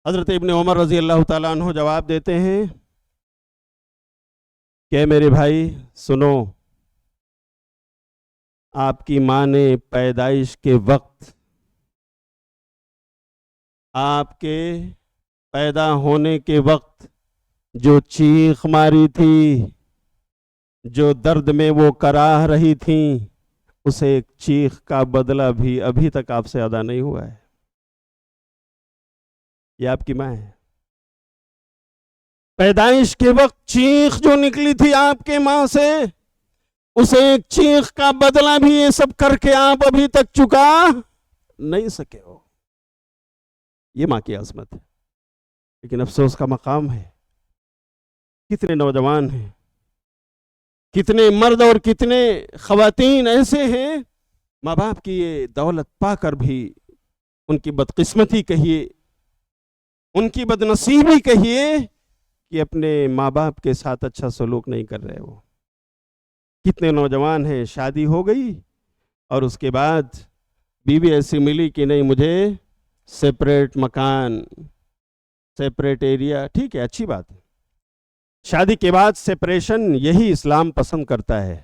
حضرت ابن عمر رضی اللہ تعالیٰ عنہ جواب دیتے ہیں کہ میرے بھائی سنو، آپ کی ماں نے پیدائش کے وقت، آپ کے پیدا ہونے کے وقت جو چیخ ماری تھی، جو درد میں وہ کراہ رہی تھیں، اسے ایک چیخ کا بدلہ بھی ابھی تک آپ سے ادا نہیں ہوا ہے۔ یہ آپ کی ماں ہے۔ پیدائش کے وقت چیخ جو نکلی تھی آپ کے ماں سے، اسے ایک چیخ کا بدلہ بھی یہ سب کر کے آپ ابھی تک چکا نہیں سکے ہو۔ یہ ماں کی عظمت ہے۔ لیکن افسوس کا مقام ہے، کتنے نوجوان ہیں، کتنے مرد اور کتنے خواتین ایسے ہیں، ماں باپ کی یہ دولت پا کر بھی ان کی بدقسمتی کہیے، ان کی بدنصیبی کہیے کہ اپنے ماں باپ کے ساتھ اچھا سلوک نہیں کر رہے۔ وہ کتنے نوجوان ہیں، شادی ہو گئی اور اس کے بعد بیوی ایسی ملی کہ نہیں، مجھے سیپریٹ مکان، سیپریٹ ایریا، ٹھیک ہے، اچھی بات ہے، شادی کے بعد سیپریشن یہی اسلام پسند کرتا ہے،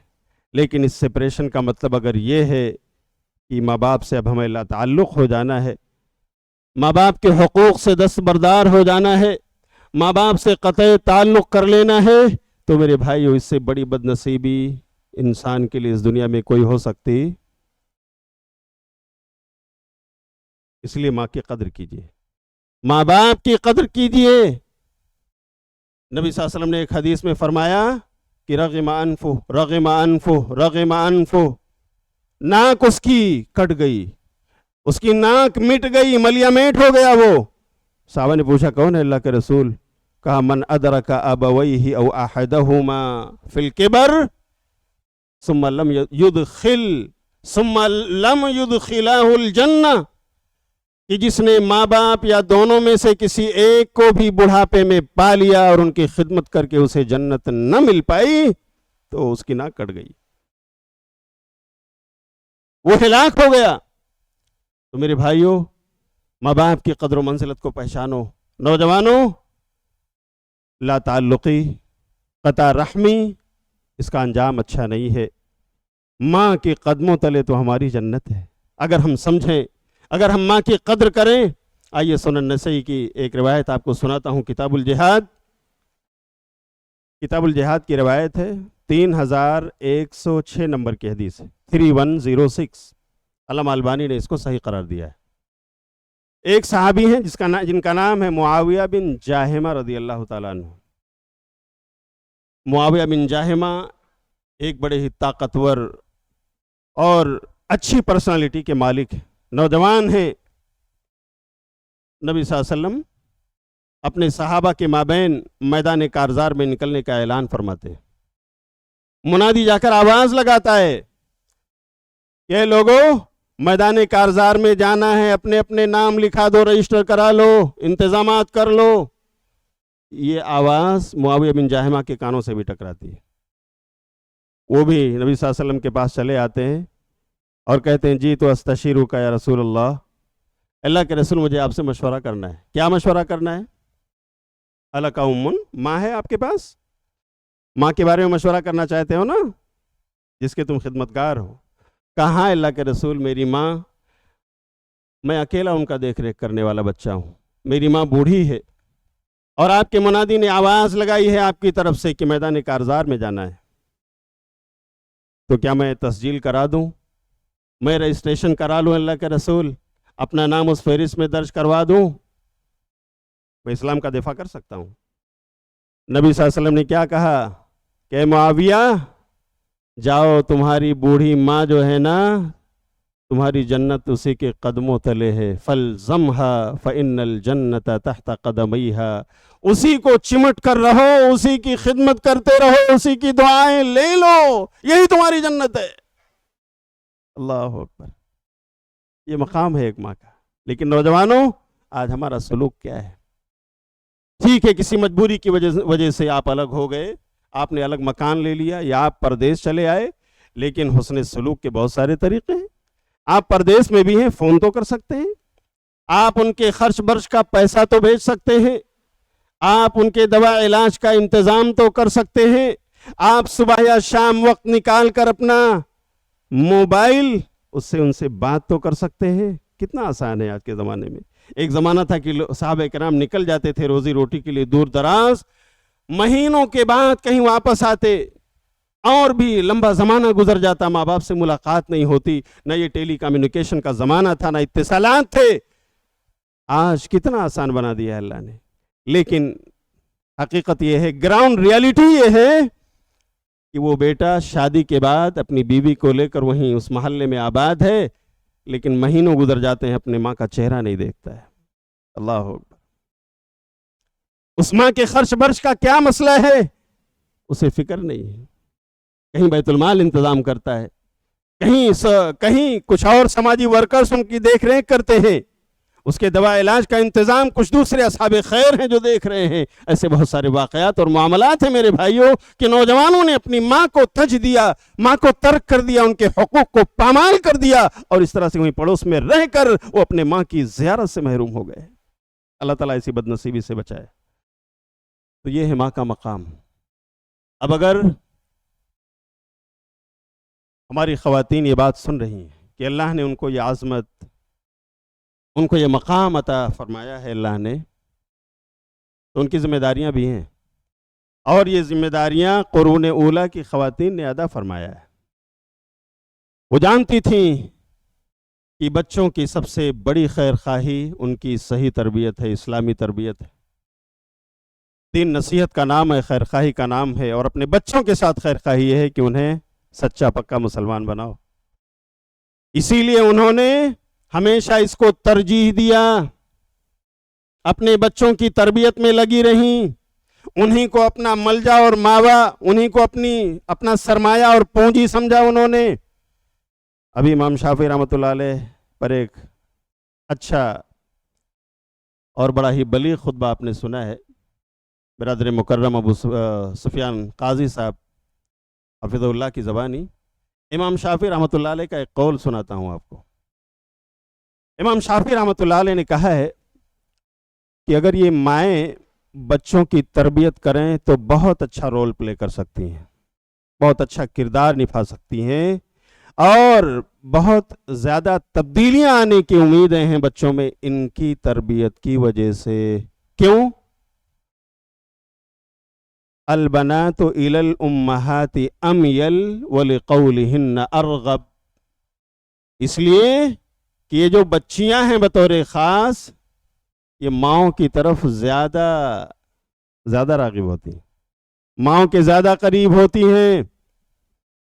لیکن اس سیپریشن کا مطلب اگر یہ ہے کہ ماں باپ سے اب ہمیں لا تعلق ہو جانا ہے، ماں باپ کے حقوق سے دستبردار ہو جانا ہے، ماں باپ سے قطع تعلق کر لینا ہے، تو میرے بھائیو اس سے بڑی بدنصیبی انسان کے لیے اس دنیا میں کوئی ہو سکتی۔ اس لیے ماں کی قدر کیجیے، ماں باپ کی قدر کیجیے۔ نبی صلی اللہ علیہ وسلم نے ایک حدیث میں فرمایا کہ رغم انفہ رغم انفہ رغم انفہ، ناک اس کی کٹ گئی، اس کی ناک مٹ گئی، ملیا میٹ ہو گیا وہ۔ صحابہ نے پوچھا کون ہے اللہ کے رسول؟ کہا من ادرک ابویہ او احدہما فی الکبر ثم لم یدخلہ الجنہ، کہ جس نے ماں باپ یا دونوں میں سے کسی ایک کو بھی بڑھاپے میں پا لیا اور ان کی خدمت کر کے اسے جنت نہ مل پائی، تو اس کی ناک کٹ گئی، وہ ہلاک ہو گیا۔ تو میرے بھائیوں، ماں باپ کی قدر و منزلت کو پہچانو۔ نوجوانوں، لا تعلقی، قطع رحمی، اس کا انجام اچھا نہیں ہے۔ ماں کے قدموں تلے تو ہماری جنت ہے، اگر ہم سمجھیں، اگر ہم ماں کی قدر کریں۔ آئیے سنن نسائی کی ایک روایت آپ کو سناتا ہوں، کتاب الجہاد، کتاب الجہاد کی روایت ہے، 3106 نمبر کی حدیث ہے، 3106۔ علامہ البانی نے اس کو صحیح قرار دیا ہے۔ ایک صحابی ہیں جن کا نام ہے معاویہ بن جاہمہ رضی اللہ تعالیٰ عنہ۔ معاویہ بن جاہمہ ایک بڑے ہی طاقتور اور اچھی پرسنالٹی کے مالک ہیں، نوجوان ہیں۔ نبی صلی اللہ علیہ وسلم اپنے صحابہ کے مابین میدان کارزار میں نکلنے کا اعلان فرماتے ہیں۔ منادی جا کر آواز لگاتا ہے کہ اے لوگو، میدان کارزار میں جانا ہے، اپنے اپنے نام لکھا دو، رجسٹر کرا لو، انتظامات کر لو۔ یہ آواز معاویہ بن جاہمہ کے کانوں سے بھی ٹکراتی ہے۔ وہ بھی نبی صلی اللہ علیہ وسلم کے پاس چلے آتے ہیں اور کہتے ہیں جی تو استشیرک یا رسول اللہ، اللہ کے رسول مجھے آپ سے مشورہ کرنا ہے۔ کیا مشورہ کرنا ہے؟ الک امن، ماں ہے آپ کے پاس، ماں کے بارے میں مشورہ کرنا چاہتے ہو نا؟ جس کے تم خدمتگار ہو. کہاں اللہ کے رسول میری ماں، میں اکیلا ان کا دیکھ ریکھ کرنے والا بچہ ہوں، میری ماں بوڑھی ہے، اور آپ کے منادی نے آواز لگائی ہے آپ کی طرف سے کہ میدان کارزار میں جانا ہے، تو کیا میں تسجیل کرا دوں، میں رجسٹریشن کرا لوں اللہ کے رسول، اپنا نام اس فہرست میں درج کروا دوں؟ میں اسلام کا دفاع کر سکتا ہوں. نبی صلی اللہ علیہ وسلم نے کیا کہا کہ معاویہ جاؤ، تمہاری بوڑھی ماں جو ہے نا، تمہاری جنت اسی کے قدموں تلے ہے، فَالْزَمْهَا فَإِنَّ الْجَنَّةَ تَحْتَ قَدَمَيْهَا. اسی کو چمٹ کر رہو، اسی کی خدمت کرتے رہو، اسی کی دعائیں لے لو، یہی تمہاری جنت ہے. اللہ اکبر. یہ مقام ہے ایک ماں کا. لیکن نوجوانوں، آج ہمارا سلوک کیا ہے؟ ٹھیک ہے، کسی مجبوری کی وجہ سے آپ الگ ہو گئے، آپ نے الگ مکان لے لیا، یا آپ پردیس چلے آئے، لیکن حسن سلوک کے بہت سارے طریقے ہیں. آپ پردیس میں بھی ہیں، فون تو کر سکتے ہیں، آپ ان کے خرچ برچ کا پیسہ تو بھیج سکتے ہیں، آپ ان کے دوا علاج کا انتظام تو کر سکتے ہیں، آپ صبح یا شام وقت نکال کر اپنا موبائل اس سے ان سے بات تو کر سکتے ہیں. کتنا آسان ہے آج کے زمانے میں. ایک زمانہ تھا کہ صحابہ کرام نکل جاتے تھے روزی روٹی کے لیے دور دراز، مہینوں کے بعد کہیں واپس آتے، اور بھی لمبا زمانہ گزر جاتا، ماں باپ سے ملاقات نہیں ہوتی، نہ یہ ٹیلی کمیونیکیشن کا زمانہ تھا، نہ اتصالات تھے. آج کتنا آسان بنا دیا ہے اللہ نے. لیکن حقیقت یہ ہے، گراؤنڈ ریالٹی یہ ہے کہ وہ بیٹا شادی کے بعد اپنی بیوی کو لے کر وہیں اس محلے میں آباد ہے، لیکن مہینوں گزر جاتے ہیں اپنے ماں کا چہرہ نہیں دیکھتا ہے. اللہ اکبر. اس ماں کے خرچ برچ کا کیا مسئلہ ہے، اسے فکر نہیں ہے. کہیں بیت المال انتظام کرتا ہے، کہیں کچھ اور سماجی ورکرز ان کی دیکھ ریکھ کرتے ہیں، اس کے دوا علاج کا انتظام کچھ دوسرے اصحاب خیر ہیں جو دیکھ رہے ہیں. ایسے بہت سارے واقعات اور معاملات ہیں میرے بھائیوں کہ نوجوانوں نے اپنی ماں کو تج دیا، ماں کو ترک کر دیا، ان کے حقوق کو پامال کر دیا، اور اس طرح سے وہیں پڑوس میں رہ کر وہ اپنے ماں کی زیارت سے محروم ہو گئے. اللہ تعالیٰ اسی بد نصیبی سے بچائے. تو یہ ہے ماں کا مقام. اب اگر ہماری خواتین یہ بات سن رہی ہیں کہ اللہ نے ان کو یہ عظمت، ان کو یہ مقام عطا فرمایا ہے اللہ نے، تو ان کی ذمہ داریاں بھی ہیں، اور یہ ذمہ داریاں قرون اولیٰ کی خواتین نے ادا فرمایا ہے. وہ جانتی تھیں کہ بچوں کی سب سے بڑی خیر خواہی ان کی صحیح تربیت ہے، اسلامی تربیت ہے. دین نصیحت کا نام ہے، خیر خواہی کا نام ہے، اور اپنے بچوں کے ساتھ خیر خواہی یہ ہے کہ انہیں سچا پکا مسلمان بناؤ. اسی لیے انہوں نے ہمیشہ اس کو ترجیح دیا، اپنے بچوں کی تربیت میں لگی رہیں، انہی کو اپنا ملجا اور ماوا، انہی کو اپنا سرمایہ اور پونجی سمجھا انہوں نے. ابھی امام شافعی رحمۃ اللہ علیہ پر ایک اچھا اور بڑا ہی بلیغ خطبہ آپ نے سنا ہے. برادر مکرم ابو سفیان قاضی صاحب حفظ اللہ کی زبانی امام شافعی رحمۃ اللہ علیہ کا ایک قول سناتا ہوں آپ کو. امام شافعی رحمۃ اللہ علیہ نے کہا ہے کہ اگر یہ مائیں بچوں کی تربیت کریں تو بہت اچھا رول پلے کر سکتی ہیں، بہت اچھا کردار نبھا سکتی ہیں، اور بہت زیادہ تبدیلیاں آنے کی امیدیں ہیں بچوں میں ان کی تربیت کی وجہ سے. کیوں؟ البنات الی الامہات امیل ولقولہن ارغب. اس لیے کہ یہ جو بچیاں ہیں بطور خاص، یہ ماؤں کی طرف زیادہ راغب ہوتی ہیں، ماؤں کے زیادہ قریب ہوتی ہیں،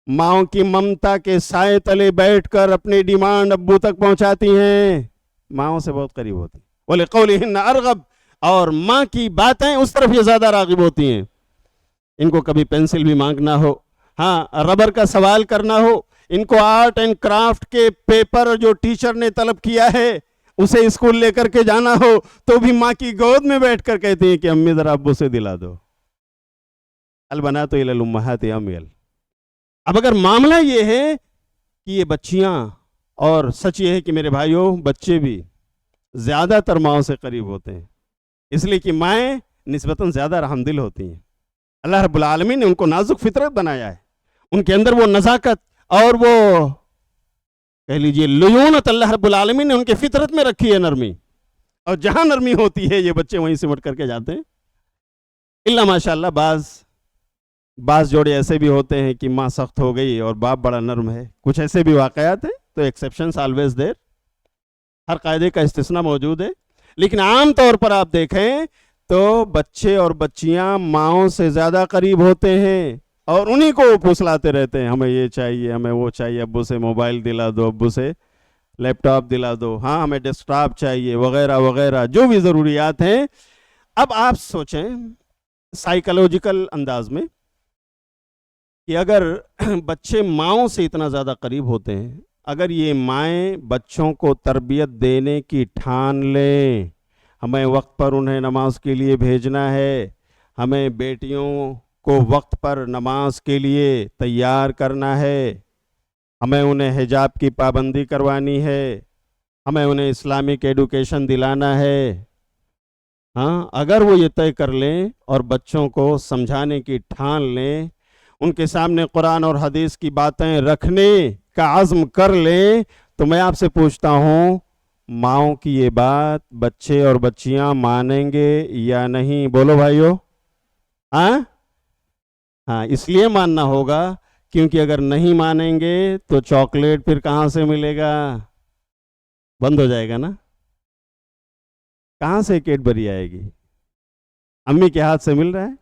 ماؤں کی ممتا کے سائے تلے بیٹھ کر اپنی ڈیمانڈ ابو تک پہنچاتی ہیں، ماؤں سے بہت قریب ہوتی ہیں. وَلِقَوْلِهِنَّ أَرْغَبْ. اور ماں کی باتیں اس طرف یہ زیادہ راغب ہوتی ہیں. ان کو کبھی پینسل بھی مانگنا ہو، ہاں ربر کا سوال کرنا ہو، ان کو آرٹ اینڈ کرافٹ کے پیپر جو ٹیچر نے طلب کیا ہے اسے اسکول لے کر کے جانا ہو، تو بھی ماں کی گود میں بیٹھ کر کہتے ہیں کہ امی ذرا ابو سے دلا دو. البنات الی الامہات امیل. اب اگر معاملہ یہ ہے کہ یہ بچیاں، اور سچ یہ ہے کہ میرے بھائیوں بچے بھی زیادہ تر ماؤں سے قریب ہوتے ہیں، اس لیے کہ مائیں نسبتاً زیادہ رحم دل ہوتی ہیں. اللہ رب العالمین نے ان کو نازک فطرت بنایا ہے، ان کے اندر وہ نزاکت اور وہ کہہ لیجئے لیونت اللہ رب العالمین نے ان کے فطرت میں رکھی ہے، نرمی، اور جہاں نرمی ہوتی ہے یہ بچے وہیں سمٹ کر کے جاتے ہیں. اللہ ماشاء اللہ بعض جوڑے ایسے بھی ہوتے ہیں کہ ماں سخت ہو گئی اور باپ بڑا نرم ہے، کچھ ایسے بھی واقعات ہیں، تو ایکسیپشنز آلویز دیر، ہر قاعدے کا استثناء موجود ہے. لیکن عام طور پر آپ دیکھیں تو بچے اور بچیاں ماؤں سے زیادہ قریب ہوتے ہیں اور انہی کو پھسلاتے رہتے ہیں، ہمیں یہ چاہیے، ہمیں وہ چاہیے، ابو سے موبائل دلا دو، ابو سے لیپ ٹاپ دلا دو، ہاں ہمیں ڈیسک ٹاپ چاہیے، وغیرہ وغیرہ جو بھی ضروریات ہیں. اب آپ سوچیں سائیکلوجیکل انداز میں کہ اگر بچے ماؤں سے اتنا زیادہ قریب ہوتے ہیں، اگر یہ مائیں بچوں کو تربیت دینے کی ٹھان لیں، ہمیں وقت پر انہیں نماز کے لیے بھیجنا ہے، ہمیں بیٹیوں کو وقت پر نماز کے لیے تیار کرنا ہے، ہمیں انہیں حجاب کی پابندی کروانی ہے، ہمیں انہیں اسلامک ایڈوکیشن دلانا ہے، ہاں اگر وہ یہ طے کر لیں اور بچوں کو سمجھانے کی ٹھان لیں، ان کے سامنے قرآن اور حدیث کی باتیں رکھنے کا عزم کر لیں، تو میں آپ سے پوچھتا ہوں ماؤں کی یہ بات بچے اور بچیاں مانیں گے یا نہیں؟ بولو بھائیو. ہاں اس لیے ماننا ہوگا کیونکہ اگر نہیں مانیں گے تو چاکلیٹ پھر کہاں سے ملے گا؟ بند ہو جائے گا نا. کہاں سے کیڈبری آئے گی؟ امی کے ہاتھ سے مل رہا ہے،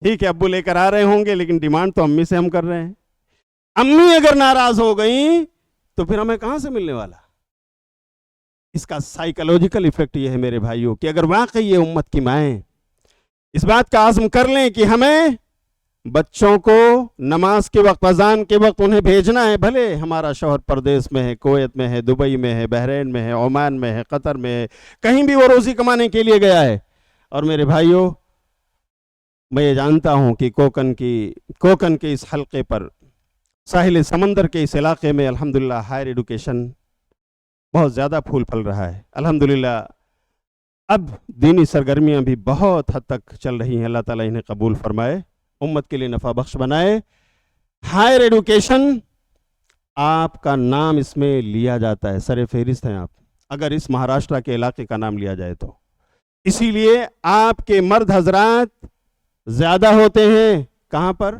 ٹھیک ہے ابو لے کر آ رہے ہوں گے لیکن ڈیمانڈ تو امی سے ہم کر رہے ہیں. امی اگر ناراض ہو گئیں تو پھر ہمیں کہاں سے ملنے والا؟ اس کا سائیکلوجیکل ایفیکٹ یہ ہے میرے بھائیوں کہ اگر واقعی یہ امت کی مائیں اس بات کا عزم کر لیں کہ ہمیں بچوں کو نماز کے وقت، اذان کے وقت انہیں بھیجنا ہے، بھلے ہمارا شوہر پردیس میں ہے، کویت میں ہے، دبئی میں ہے، بحرین میں ہے، عمان میں ہے، قطر میں ہے، کہیں بھی وہ روزی کمانے کے لیے گیا ہے. اور میرے بھائیوں میں یہ جانتا ہوں کہ کوکن کے اس حلقے پر، ساحل سمندر کے اس علاقے میں الحمدللہ ہائر ایڈوکیشن بہت زیادہ پھول پھل رہا ہے. الحمدللہ اب دینی سرگرمیاں بھی بہت حد تک چل رہی ہیں. اللہ تعالیٰ انہیں قبول فرمائے، امت کے لیے نفع بخش بنائے. ہائر ایڈوکیشن آپ کا نام اس میں لیا جاتا ہے، سر فہرست ہیں آپ اگر اس مہاراشٹرا کے علاقے کا نام لیا جائے تو. اسی لیے آپ کے مرد حضرات زیادہ ہوتے ہیں کہاں پر؟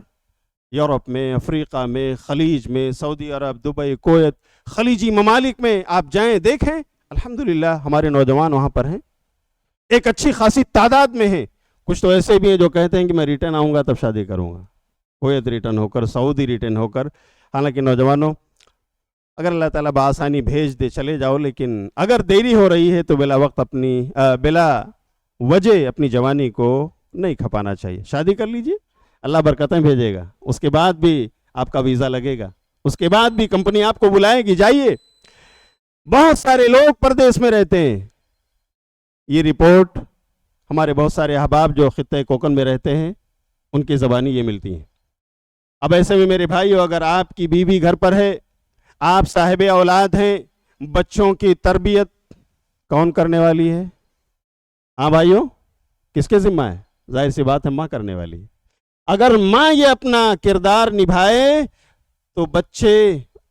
یورپ میں، افریقہ میں، خلیج میں، سعودی عرب، دبئی، کویت، خلیجی ممالک میں آپ جائیں دیکھیں الحمدللہ ہمارے نوجوان وہاں پر ہیں، ایک اچھی خاصی تعداد میں ہیں. کچھ تو ایسے بھی ہیں جو کہتے ہیں کہ میں ریٹرن آؤں گا تب شادی کروں گا، کویت ریٹرن ہو کر، سعودی ریٹرن ہو کر. حالانکہ نوجوانوں اگر اللہ تعالیٰ بآسانی بھیج دے چلے جاؤ، لیکن اگر دیری ہو رہی ہے تو بلا وجہ اپنی جوانی کو نہیں کھپانا چاہیے. شادی کر لیجئے، اللہ برکتیں بھیجے گا، اس کے بعد بھی آپ کا ویزا لگے گا، اس کے بعد بھی کمپنی آپ کو بلائے گی، جائیے. بہت سارے لوگ پردیس میں رہتے ہیں، یہ رپورٹ ہمارے بہت سارے احباب جو خطہ کوکن میں رہتے ہیں ان کی زبانی یہ ملتی ہیں. اب ایسے میں میرے بھائیو اگر آپ کی بیوی گھر پر ہے، آپ صاحب اولاد ہیں، بچوں کی تربیت کون کرنے والی ہے؟ ہاں بھائیو کس کے ذمہ ہے؟ ظاہر سی بات ہے ماں کرنے والی ہے. اگر ماں یہ اپنا کردار نبھائے تو بچے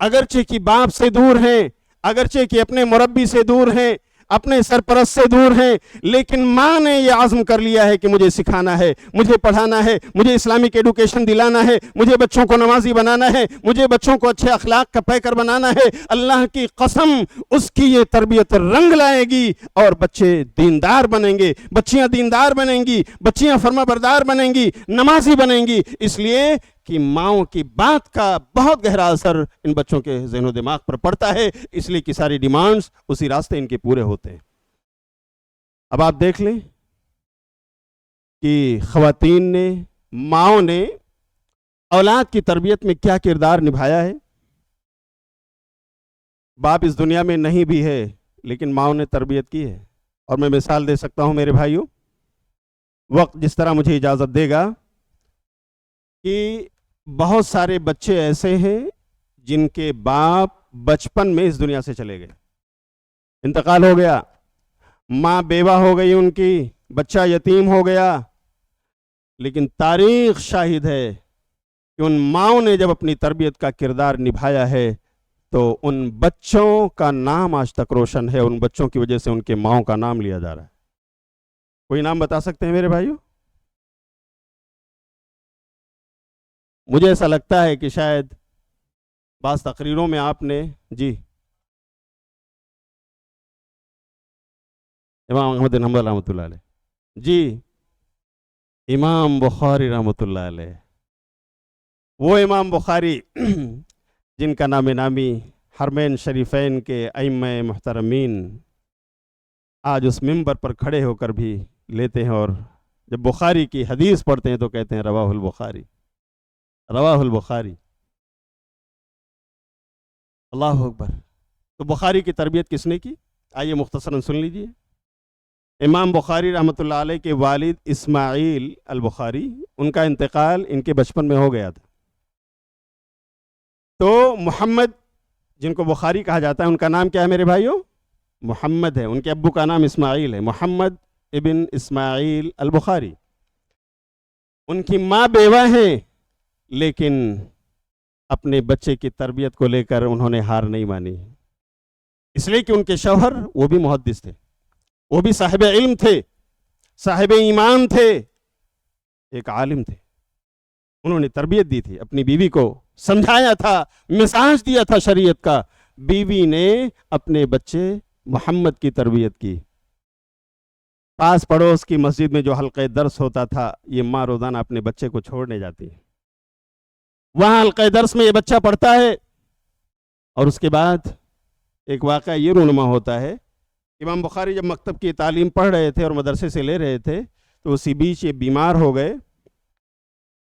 اگرچہ کہ باپ سے دور ہیں، اگرچہ کہ اپنے مربی سے دور ہیں، اپنے سرپرست سے دور ہیں، لیکن ماں نے یہ عزم کر لیا ہے کہ مجھے سکھانا ہے، مجھے پڑھانا ہے، مجھے اسلامک ایڈوکیشن دلانا ہے، مجھے بچوں کو نمازی بنانا ہے، مجھے بچوں کو اچھے اخلاق کا پیکر بنانا ہے. اللہ کی قسم اس کی یہ تربیت رنگ لائے گی اور بچے دیندار بنیں گے، بچیاں دیندار بنیں گی، بچیاں فرما بردار بنیں گی، نمازی بنیں گی. اس لیے کہ ماؤں کی بات کا بہت گہرا اثر ان بچوں کے ذہن و دماغ پر پڑتا ہے، اس لیے کہ ساری ڈیمانڈز اسی راستے ان کے پورے ہوتے ہیں. اب آپ دیکھ لیں کہ خواتین نے، ماؤں نے اولاد کی تربیت میں کیا کردار نبھایا ہے. باپ اس دنیا میں نہیں بھی ہے لیکن ماؤں نے تربیت کی ہے. اور میں مثال دے سکتا ہوں میرے بھائیوں، وقت جس طرح مجھے اجازت دے گا، کہ بہت سارے بچے ایسے ہیں جن کے باپ بچپن میں اس دنیا سے چلے گئے، انتقال ہو گیا، ماں بیوہ ہو گئی، ان کی بچہ یتیم ہو گیا. لیکن تاریخ شاہد ہے کہ ان ماؤں نے جب اپنی تربیت کا کردار نبھایا ہے تو ان بچوں کا نام آج تک روشن ہے، ان بچوں کی وجہ سے ان کے ماؤں کا نام لیا جا رہا ہے۔ کوئی نام بتا سکتے ہیں میرے بھائیو؟ مجھے ایسا لگتا ہے کہ شاید بعض تقریروں میں آپ نے جی امام احمد بن حنبل رحمۃ اللہ علیہ، جی امام بخاری رحمۃ اللہ علیہ، وہ امام بخاری جن کا نام نامی حرمین شریفین کے ائمہ محترمین آج اس منبر پر کھڑے ہو کر بھی لیتے ہیں، اور جب بخاری کی حدیث پڑھتے ہیں تو کہتے ہیں رواہ البخاری، رواہ البخاری۔ اللہ اکبر۔ تو بخاری کی تربیت کس نے کی؟ آئیے مختصراً سن لیجئے۔ امام بخاری رحمۃ اللہ علیہ کے والد اسماعیل البخاری، ان کا انتقال ان کے بچپن میں ہو گیا تھا، تو محمد جن کو بخاری کہا جاتا ہے ان کا نام کیا ہے میرے بھائیوں؟ محمد ہے۔ ان کے ابو کا نام اسماعیل ہے، محمد ابن اسماعیل البخاری۔ ان کی ماں بیوہ ہیں، لیکن اپنے بچے کی تربیت کو لے کر انہوں نے ہار نہیں مانی، اس لیے کہ ان کے شوہر وہ بھی محدث تھے، وہ بھی صاحب علم تھے، صاحب ایمان تھے، ایک عالم تھے۔ انہوں نے تربیت دی تھی، اپنی بیوی کو سمجھایا تھا، مزاج دیا تھا شریعت کا۔ بیوی نے اپنے بچے محمد کی تربیت کی۔ پاس پڑوس کی مسجد میں جو حلقہ درس ہوتا تھا، یہ ماں روزانہ اپنے بچے کو چھوڑنے جاتی ہے، وہاں حلقہ درس میں یہ بچہ پڑھتا ہے، اور اس کے بعد ایک واقعہ یہ رونما ہوتا ہے، امام بخاری جب مکتب کی تعلیم پڑھ رہے تھے اور مدرسے سے لے رہے تھے تو اسی بیچ یہ بیمار ہو گئے،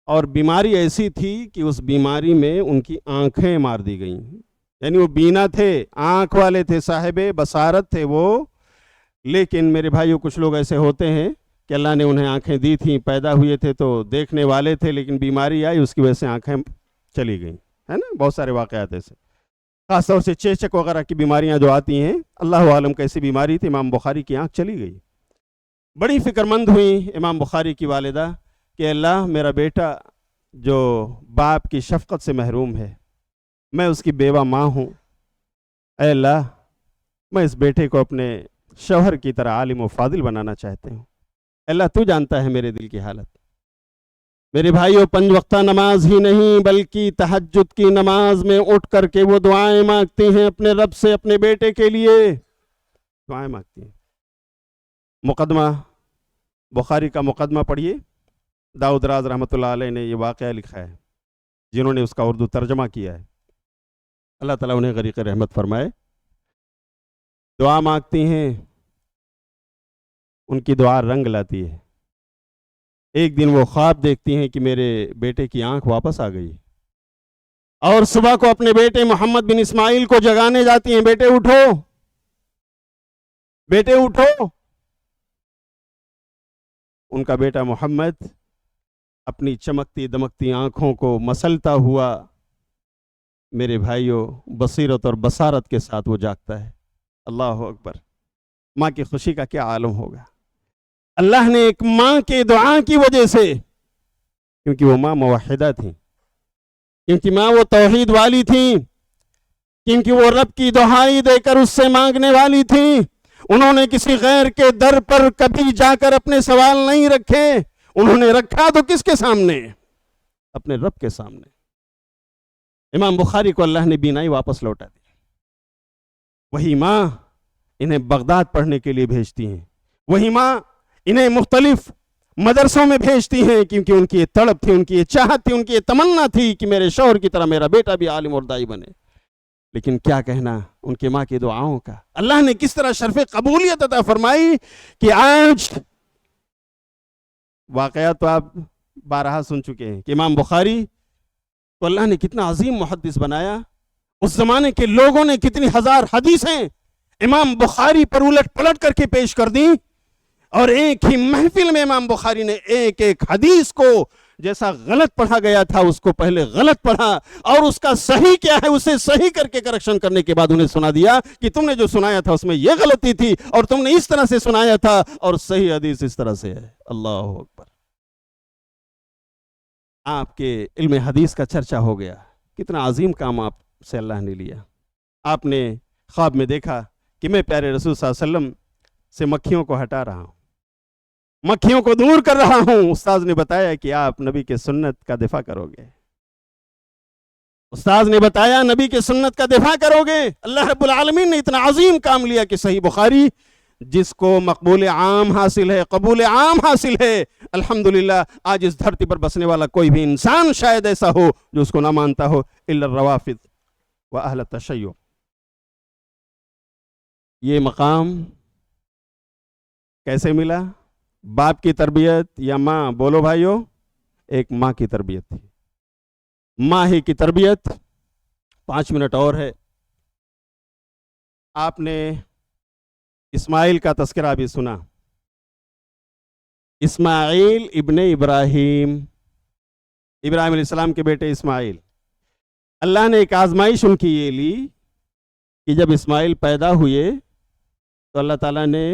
اور بیماری ایسی تھی کہ اس بیماری میں ان کی آنکھیں مار دی گئیں، یعنی وہ بینا تھے، آنکھ والے تھے، صاحب بصارت تھے وہ، لیکن میرے بھائیوں کچھ لوگ ایسے ہوتے ہیں کہ اللہ نے انہیں آنکھیں دی تھیں، پیدا ہوئے تھے تو دیکھنے والے تھے، لیکن بیماری آئی اس کی وجہ سے آنکھیں چلی گئیں، ہے نا؟ بہت سارے واقعات ایسے، خاص طور سے چیچک وغیرہ کی بیماریاں جو آتی ہیں، اللہ عالم کیسی بیماری تھی، امام بخاری کی آنکھ چلی گئی۔ بڑی فکر مند ہوئی امام بخاری کی والدہ کہ اللہ، میرا بیٹا جو باپ کی شفقت سے محروم ہے، میں اس کی بیوہ ماں ہوں، اے اللہ میں اس بیٹے کو اپنے شوہر کی طرح عالم و فاضل بنانا چاہتے ہوں، اللہ تو جانتا ہے میرے دل کی حالت۔ میرے بھائیوں، 5 وقتہ نماز ہی نہیں بلکہ تہجد کی نماز میں اٹھ کر کے وہ دعائیں مانگتے ہیں اپنے رب سے، اپنے بیٹے کے لیے دعائیں مانگتی ہیں۔ مقدمہ بخاری کا مقدمہ پڑھیے، داؤد راز رحمۃ اللہ علیہ نے یہ واقعہ لکھا ہے، جنہوں نے اس کا اردو ترجمہ کیا ہے، اللہ تعالیٰ انہیں غریق رحمت فرمائے۔ دعا مانگتی ہیں، ان کی دعا رنگ لاتی ہے۔ ایک دن وہ خواب دیکھتی ہیں کہ میرے بیٹے کی آنکھ واپس آ گئی، اور صبح کو اپنے بیٹے محمد بن اسماعیل کو جگانے جاتی ہیں، بیٹے اٹھو، بیٹے اٹھو۔ ان کا بیٹا محمد اپنی چمکتی دمکتی آنکھوں کو مسلتا ہوا میرے بھائیوں بصیرت اور بصارت کے ساتھ وہ جاگتا ہے۔ اللہ اکبر۔ ماں کی خوشی کا کیا عالم ہوگا۔ اللہ نے ایک ماں کے دعا کی وجہ سے، کیونکہ وہ ماں موحدہ تھی، کیونکہ ماں وہ توحید والی تھی، کیونکہ وہ رب کی دہائی دے کر اس سے مانگنے والی تھی، انہوں نے کسی غیر کے در پر کبھی جا کر اپنے سوال نہیں رکھے، انہوں نے رکھا تو کس کے سامنے؟ اپنے رب کے سامنے۔ امام بخاری کو اللہ نے بینائی واپس لوٹا دی۔ وہی ماں انہیں بغداد پڑھنے کے لیے بھیجتی ہیں، وہی ماں انہیں مختلف مدرسوں میں بھیجتی ہیں، کیونکہ ان کی یہ تڑپ تھی، ان کی یہ چاہت تھی، ان کی یہ تمنا تھی کہ میرے شوہر کی طرح میرا بیٹا بھی عالم اور دائی بنے۔ لیکن کیا کہنا ان کی ماں کی دعاؤں کا، اللہ نے کس طرح شرف قبولیت عطا فرمائی کہ آج واقعات تو آپ بارہا سن چکے ہیں کہ امام بخاری تو اللہ نے کتنا عظیم محدث بنایا، اس زمانے کے لوگوں نے کتنی ہزار حدیثیں امام بخاری پر الٹ پلٹ کر کے پیش کر دیں، اور ایک ہی محفل میں امام بخاری نے ایک ایک حدیث کو جیسا غلط پڑھا گیا تھا اس کو پہلے غلط پڑھا، اور اس کا صحیح کیا ہے اسے صحیح کر کے کریکشن کرنے کے بعد انہیں سنا دیا کہ تم نے جو سنایا تھا اس میں یہ غلطی تھی، اور تم نے اس طرح سے سنایا تھا، اور صحیح حدیث اس طرح سے ہے۔ اللہ اکبر۔ آپ کے علم حدیث کا چرچا ہو گیا، کتنا عظیم کام آپ سے اللہ نے لیا۔ آپ نے خواب میں دیکھا کہ میں پیارے رسول صلی اللہ علیہ وسلم سے مکھیوں کو ہٹا رہا ہوں، مکھیوں کو دور کر رہا ہوں۔ استاذ نے بتایا کہ آپ نبی کے سنت کا دفاع کرو گے، استاذ نے بتایا نبی کے سنت کا دفاع کرو گے۔ اللہ رب العالمین نے اتنا عظیم کام لیا کہ صحیح بخاری جس کو مقبول عام حاصل ہے، قبول عام حاصل ہے، الحمدللہ آج اس دھرتی پر بسنے والا کوئی بھی انسان شاید ایسا ہو جو اس کو نہ مانتا ہو، الا الروافض و اہل التشیع۔ یہ مقام کیسے ملا؟ باپ کی تربیت یا ماں؟ بولو بھائیو، ایک ماں کی تربیت تھی، ماں ہی کی تربیت۔ 5 منٹ اور ہے۔ آپ نے اسماعیل کا تذکرہ بھی سنا، اسماعیل ابن ابراہیم، ابراہیم علیہ السلام کے بیٹے اسماعیل۔ اللہ نے ایک آزمائش ان کی یہ لی کہ جب اسماعیل پیدا ہوئے تو اللہ تعالیٰ نے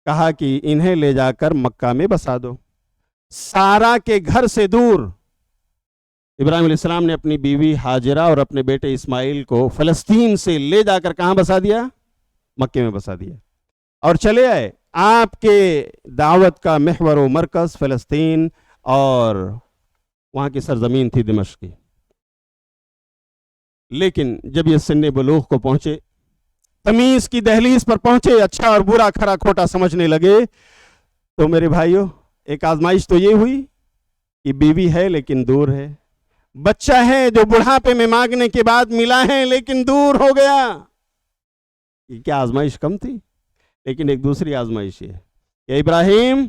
کہا کہ انہیں لے جا کر مکہ میں بسا دو، سارا کے گھر سے دور۔ ابراہیم علیہ السلام نے اپنی بیوی ہاجرہ اور اپنے بیٹے اسماعیل کو فلسطین سے لے جا کر کہاں بسا دیا؟ مکے میں بسا دیا، اور چلے آئے۔ آپ کے دعوت کا محور و مرکز فلسطین اور وہاں کی سرزمین تھی دمشق کی۔ لیکن جب یہ سن بلوغ کو پہنچے، تمیز کی دہلیز پر پہنچے، اچھا اور برا کھرا کھوٹا سمجھنے لگے، تو میرے بھائیوں ایک آزمائش تو یہ ہوئی کہ بیوی ہے لیکن دور ہے، بچہ ہے جو بڑھاپے میں مانگنے کے بعد ملا ہے لیکن دور ہو گیا۔ یہ کیا آزمائش کم تھی؟ لیکن ایک دوسری آزمائش ہے کہ ابراہیم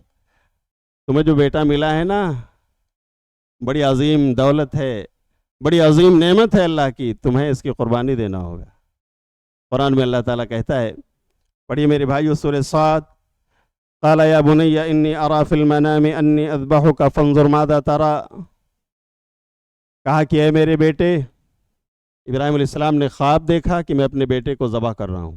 تمہیں جو بیٹا ملا ہے نا، بڑی عظیم دولت ہے، بڑی عظیم نعمت ہے اللہ کی، تمہیں اس کی قربانی دینا ہوگا۔ قرآن میں اللہ تعالیٰ کہتا ہے، پڑھیے میرے بھائیو سورہ صاد، قال یا بنی انی ارا فی المنام انی اذبحک فانظر ماذا ترى۔ کہا کہ اے میرے بیٹے، ابراہیم علیہ السلام نے خواب دیکھا کہ میں اپنے بیٹے کو ذبح کر رہا ہوں،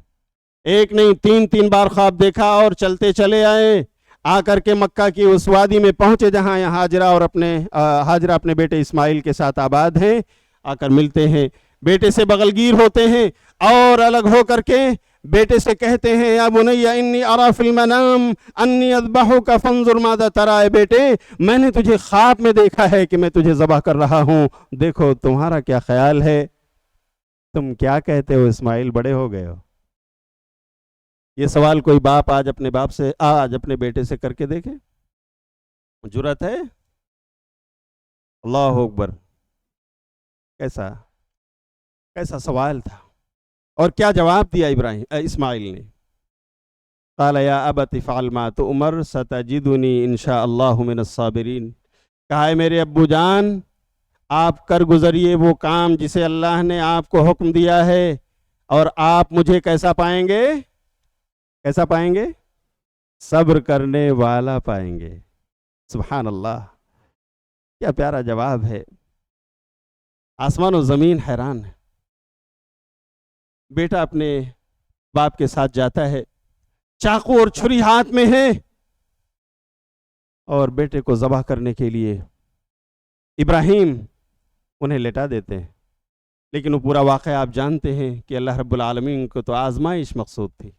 ایک نہیں 3 بار خواب دیکھا، اور چلتے چلے آئے، آ کر کے مکہ کی اس وادی میں پہنچے جہاں ہاجرہ اپنے بیٹے اسماعیل کے ساتھ آباد ہیں۔ آ کر ملتے ہیں، بیٹے سے بغل گیر ہوتے ہیں، اور الگ ہو کر کے بیٹے سے کہتے ہیں یا بنی انی ارا فی المنام انی اذبحک فانظر ماذا ترى۔ اے بیٹے، میں نے تجھے خواب میں دیکھا ہے کہ میں تجھے ذبح کر رہا ہوں، دیکھو تمہارا کیا خیال ہے؟ تم کیا کہتے ہو؟ اسماعیل بڑے ہو گئے ہو۔ یہ سوال کوئی باپ آج اپنے بیٹے سے کر کے دیکھے؟ جرأت ہے؟ اللہ اکبر، کیسا سوال تھا، اور کیا جواب دیا اسماعیل نے؟ قال یا ابت افعل ما تؤمر ستجدنی انشاء اللہ من الصابرین۔ کہا ہے میرے ابو جان، آپ کر گزریے وہ کام جسے اللہ نے آپ کو حکم دیا ہے، اور آپ مجھے کیسا پائیں گے؟ صبر کرنے والا پائیں گے۔ سبحان اللہ، کیا پیارا جواب ہے، آسمان و زمین حیران ہے۔ بیٹا اپنے باپ کے ساتھ جاتا ہے، چاقو اور چھری ہاتھ میں ہے، اور بیٹے کو ذبح کرنے کے لیے ابراہیم انہیں لٹا دیتے ہیں۔ لیکن وہ پورا واقعہ آپ جانتے ہیں کہ اللہ رب العالمین کو تو آزمائش مقصود تھی،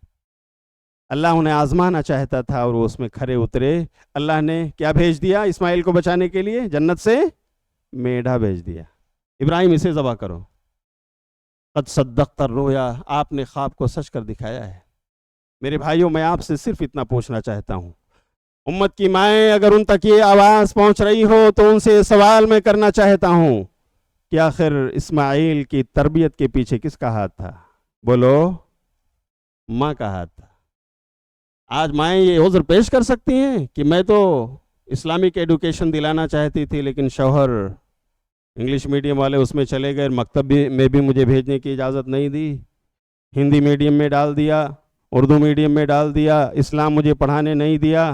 اللہ انہیں آزمانا چاہتا تھا، اور وہ اس میں کھرے اترے۔ اللہ نے کیا بھیج دیا اسماعیل کو بچانے کے لیے؟ جنت سے میڈھا بھیج دیا، ابراہیم اسے ذبح کرو۔ قد صدقت الرؤیا، آپ نے خواب کو سچ کر دکھایا ہے۔ میرے بھائیوں، میں آپ سے صرف اتنا پوچھنا چاہتا ہوں، امت کی مائیں اگر ان تک یہ آواز پہنچ رہی ہو تو ان سے سوال میں کرنا چاہتا ہوں کہ آخر اسماعیل کی تربیت کے پیچھے کس کا ہاتھ تھا؟ بولو، ماں کا ہاتھ تھا۔ آج مائیں یہ عذر پیش کر سکتی ہیں کہ میں تو اسلامک ایڈوکیشن دلانا چاہتی تھی، لیکن شوہر انگلش میڈیم والے اس میں چلے گئے، مکتب میں بھی مجھے بھیجنے کی اجازت نہیں دی، ہندی میڈیم میں ڈال دیا، اردو میڈیم میں ڈال دیا، اسلام مجھے پڑھانے نہیں دیا۔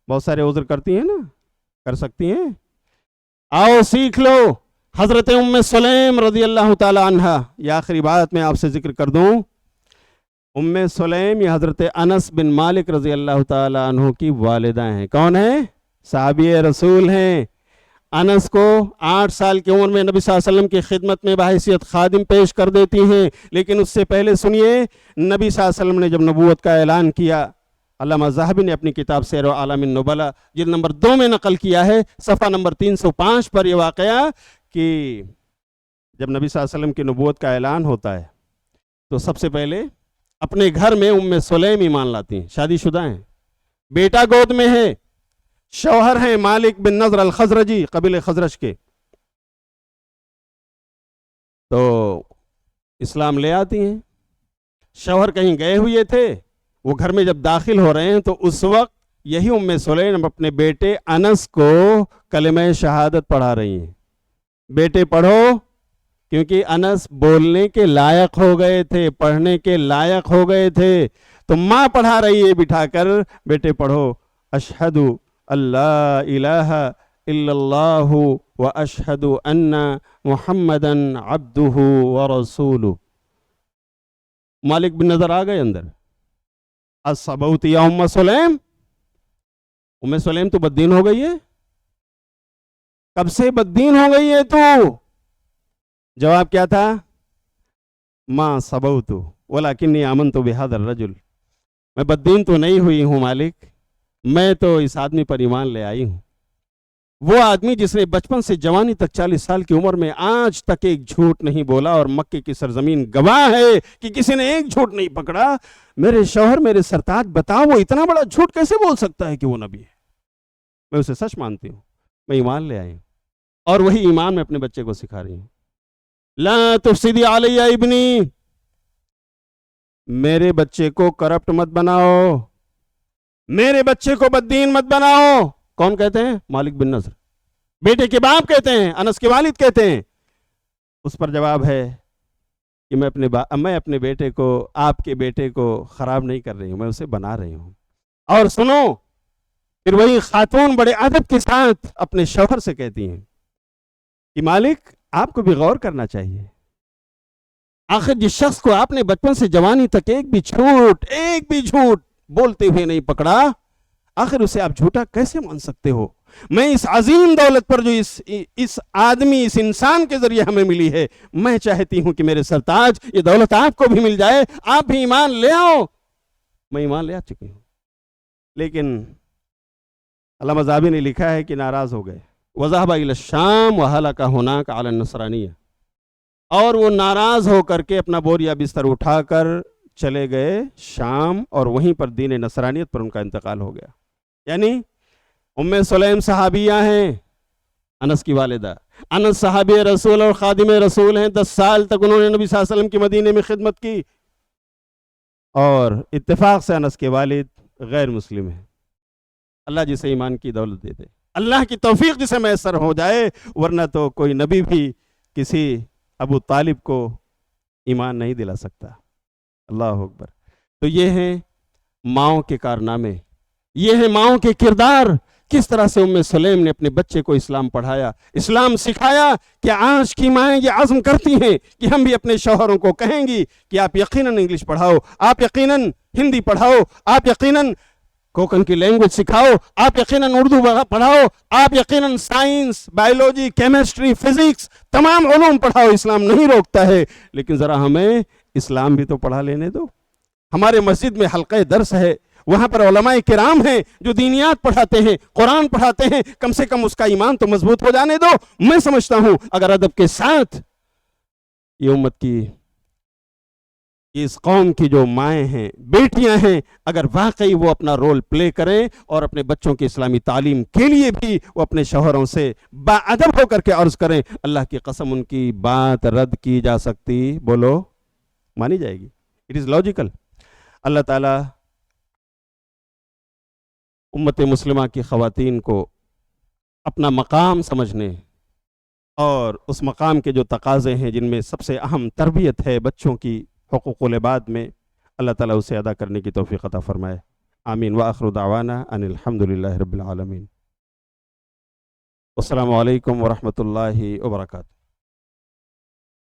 بہت سارے عذر کرتی ہیں نا، کر سکتی ہیں۔ آؤ سیکھ لو حضرت ام سلیم رضی اللہ تعالی عنہ۔ یہ آخری بات میں آپ سے ذکر کر دوں، ام سلیم یہ حضرت انس بن مالک رضی اللہ تعالی عنہ کی والدہ ہیں۔ کون ہیں؟ صحابی رسول ہیں۔ انس کو 8 سال کی عمر میں نبی صلی اللہ علیہ وسلم کی خدمت میں بحیثیت خادم پیش کر دیتی ہیں، لیکن اس سے پہلے سنیے، نبی صلی اللہ علیہ وسلم نے جب نبوت کا اعلان کیا، علامہ ذہبی نے اپنی کتاب سیر اعلام النبلاء جلد نمبر 2 میں نقل کیا ہے، صفحہ نمبر 305 پر یہ واقعہ، کہ جب نبی صلی اللہ علیہ وسلم کی نبوت کا اعلان ہوتا ہے تو سب سے پہلے اپنے گھر میں ام سلیم ایمان لاتی ہیں، شادی شدہ ہیں، بیٹا گود میں ہے، شوہر ہیں مالک بن نضر الخزرجی، قبیلہ خزرج کے، تو اسلام لے آتی ہیں۔ شوہر کہیں گئے ہوئے تھے، وہ گھر میں جب داخل ہو رہے ہیں تو اس وقت یہی ام سلیم اپنے بیٹے انس کو کلمہ شہادت پڑھا رہی ہیں، بیٹے پڑھو، کیونکہ انس بولنے کے لائق ہو گئے تھے، پڑھنے کے لائق ہو گئے تھے، تو ماں پڑھا رہی ہے بٹھا کر، بیٹے پڑھو، اشہد اللہ الہ الا اللہ واشہد ان محمدا عبدہ ورسولہ۔ مالک بن نضر آ گئے اندر، اصبوت یا ام سلیم، ام سلیم تو بددین ہو گئی ہے، کب سے بددین ہو گئی ہے تو؟ جواب کیا تھا؟ ما صبوت ولکنی آمنت بہذا الرجل، میں بددین تو نہیں ہوئی ہوں مالک، میں تو اس آدمی پر ایمان لے آئی ہوں، وہ آدمی جس نے بچپن سے جوانی تک 40 سال کی عمر میں آج تک ایک جھوٹ نہیں بولا، اور مکے کی سرزمین گواہ ہے کہ کسی نے ایک جھوٹ نہیں پکڑا۔ میرے شوہر، میرے سرتاج، بتاؤ وہ اتنا بڑا جھوٹ کیسے بول سکتا ہے کہ وہ نبی ہے؟ میں اسے سچ مانتی ہوں، میں ایمان لے آئی ہوں، اور وہی ایمان میں اپنے بچے کو سکھا رہی ہوں۔ لا تفسدی علی ابنی، میرے بچے کو کرپٹ مت بناؤ، میرے بچے کو بددین مت بناؤ۔ کون کہتے ہیں؟ مالک بن نضر، بیٹے کے باپ کہتے ہیں، انس کے والد کہتے ہیں۔ اس پر جواب ہے کہ میں اپنے بیٹے کو، آپ کے بیٹے کو خراب نہیں کر رہی ہوں، میں اسے بنا رہی ہوں۔ اور سنو، پھر وہی خاتون بڑے ادب کے ساتھ اپنے شوہر سے کہتی ہیں کہ مالک، آپ کو بھی غور کرنا چاہیے، آخر جس شخص کو آپ نے بچپن سے جوانی تک ایک بھی جھوٹ بولتے ہوئے نہیں پکڑا، آخر اسے آپ جھوٹا کیسے مان سکتے ہو؟ میں اس عظیم دولت پر جو اس آدمی، اس انسان کے ذریعے ہمیں ملی ہے، میں چاہتی ہوں کہ میرے سرتاج یہ دولت آپ کو بھی مل جائے، آپ بھی ایمان لے آؤ۔ میں ایمان لے آ چکی ہوں، لیکن علامہ ذہبی نے لکھا ہے کہ ناراض ہو گئے، وذهب الى الشام وهلك هناك على النصرانیہ، اور وہ ناراض ہو کر کے اپنا بوریا بستر اٹھا کر چلے گئے شام، اور وہیں پر دین نصرانیت پر ان کا انتقال ہو گیا۔ یعنی ام سلیم صحابیہ ہیں، انس کی والدہ، انس صحابی رسول اور خادم رسول ہیں، 10 سال تک انہوں نے نبی صلی اللہ علیہ وسلم کی مدینے میں خدمت کی، اور اتفاق سے انس کے والد غیر مسلم ہیں۔ اللہ جسے ایمان کی دولت دے دے، اللہ کی توفیق جسے میسر ہو جائے، ورنہ تو کوئی نبی بھی کسی ابو طالب کو ایمان نہیں دلا سکتا۔ اللہ اکبر۔ تو یہ ہیں ماؤں کے کارنامے، یہ ہیں ماؤں کے کردار، کس طرح سے ام سلیم نے اپنے بچے کو اسلام پڑھایا، اسلام سکھایا، کہ آج کی مائیں یہ عزم کرتی ہیں کہ ہم بھی اپنے شوہروں کو کہیں گی کہ آپ یقیناً انگلش پڑھاؤ، آپ یقیناً ہندی پڑھاؤ، آپ یقیناً کوکن کی لینگویج سکھاؤ، آپ یقیناً اردو پڑھاؤ، آپ یقیناً سائنس، بائیولوجی، کیمسٹری، فزکس، تمام علوم پڑھاؤ، اسلام نہیں روکتا ہے، لیکن ذرا ہمیں اسلام بھی تو پڑھا لینے دو۔ ہمارے مسجد میں حلقہ درس ہے، وہاں پر علماء کرام ہیں جو دینیات پڑھاتے ہیں، قرآن پڑھاتے ہیں، کم سے کم اس کا ایمان تو مضبوط ہو جانے دو۔ میں سمجھتا ہوں اگر ادب کے ساتھ یہ امت کی، اس قوم کی جو مائیں ہیں، بیٹیاں ہیں، اگر واقعی وہ اپنا رول پلے کریں اور اپنے بچوں کی اسلامی تعلیم کے لیے بھی وہ اپنے شوہروں سے با ادب ہو کر کے عرض کریں، اللہ کی قسم ان کی بات رد کی جا سکتی، بولو، مانی جائے گی۔ It is logical. اللہ تعالیٰ امت مسلمہ کی خواتین کو اپنا مقام سمجھنے اور اس مقام کے جو تقاضے ہیں، جن میں سب سے اہم تربیت ہے بچوں کی، حقوق العباد میں، اللہ تعالیٰ اسے ادا کرنے کی توفیق عطا فرمائے۔ آمین۔ وآخر دعوانا ان الحمدللہ رب العالمین۔ السلام علیکم ورحمۃ اللہ وبرکاتہ۔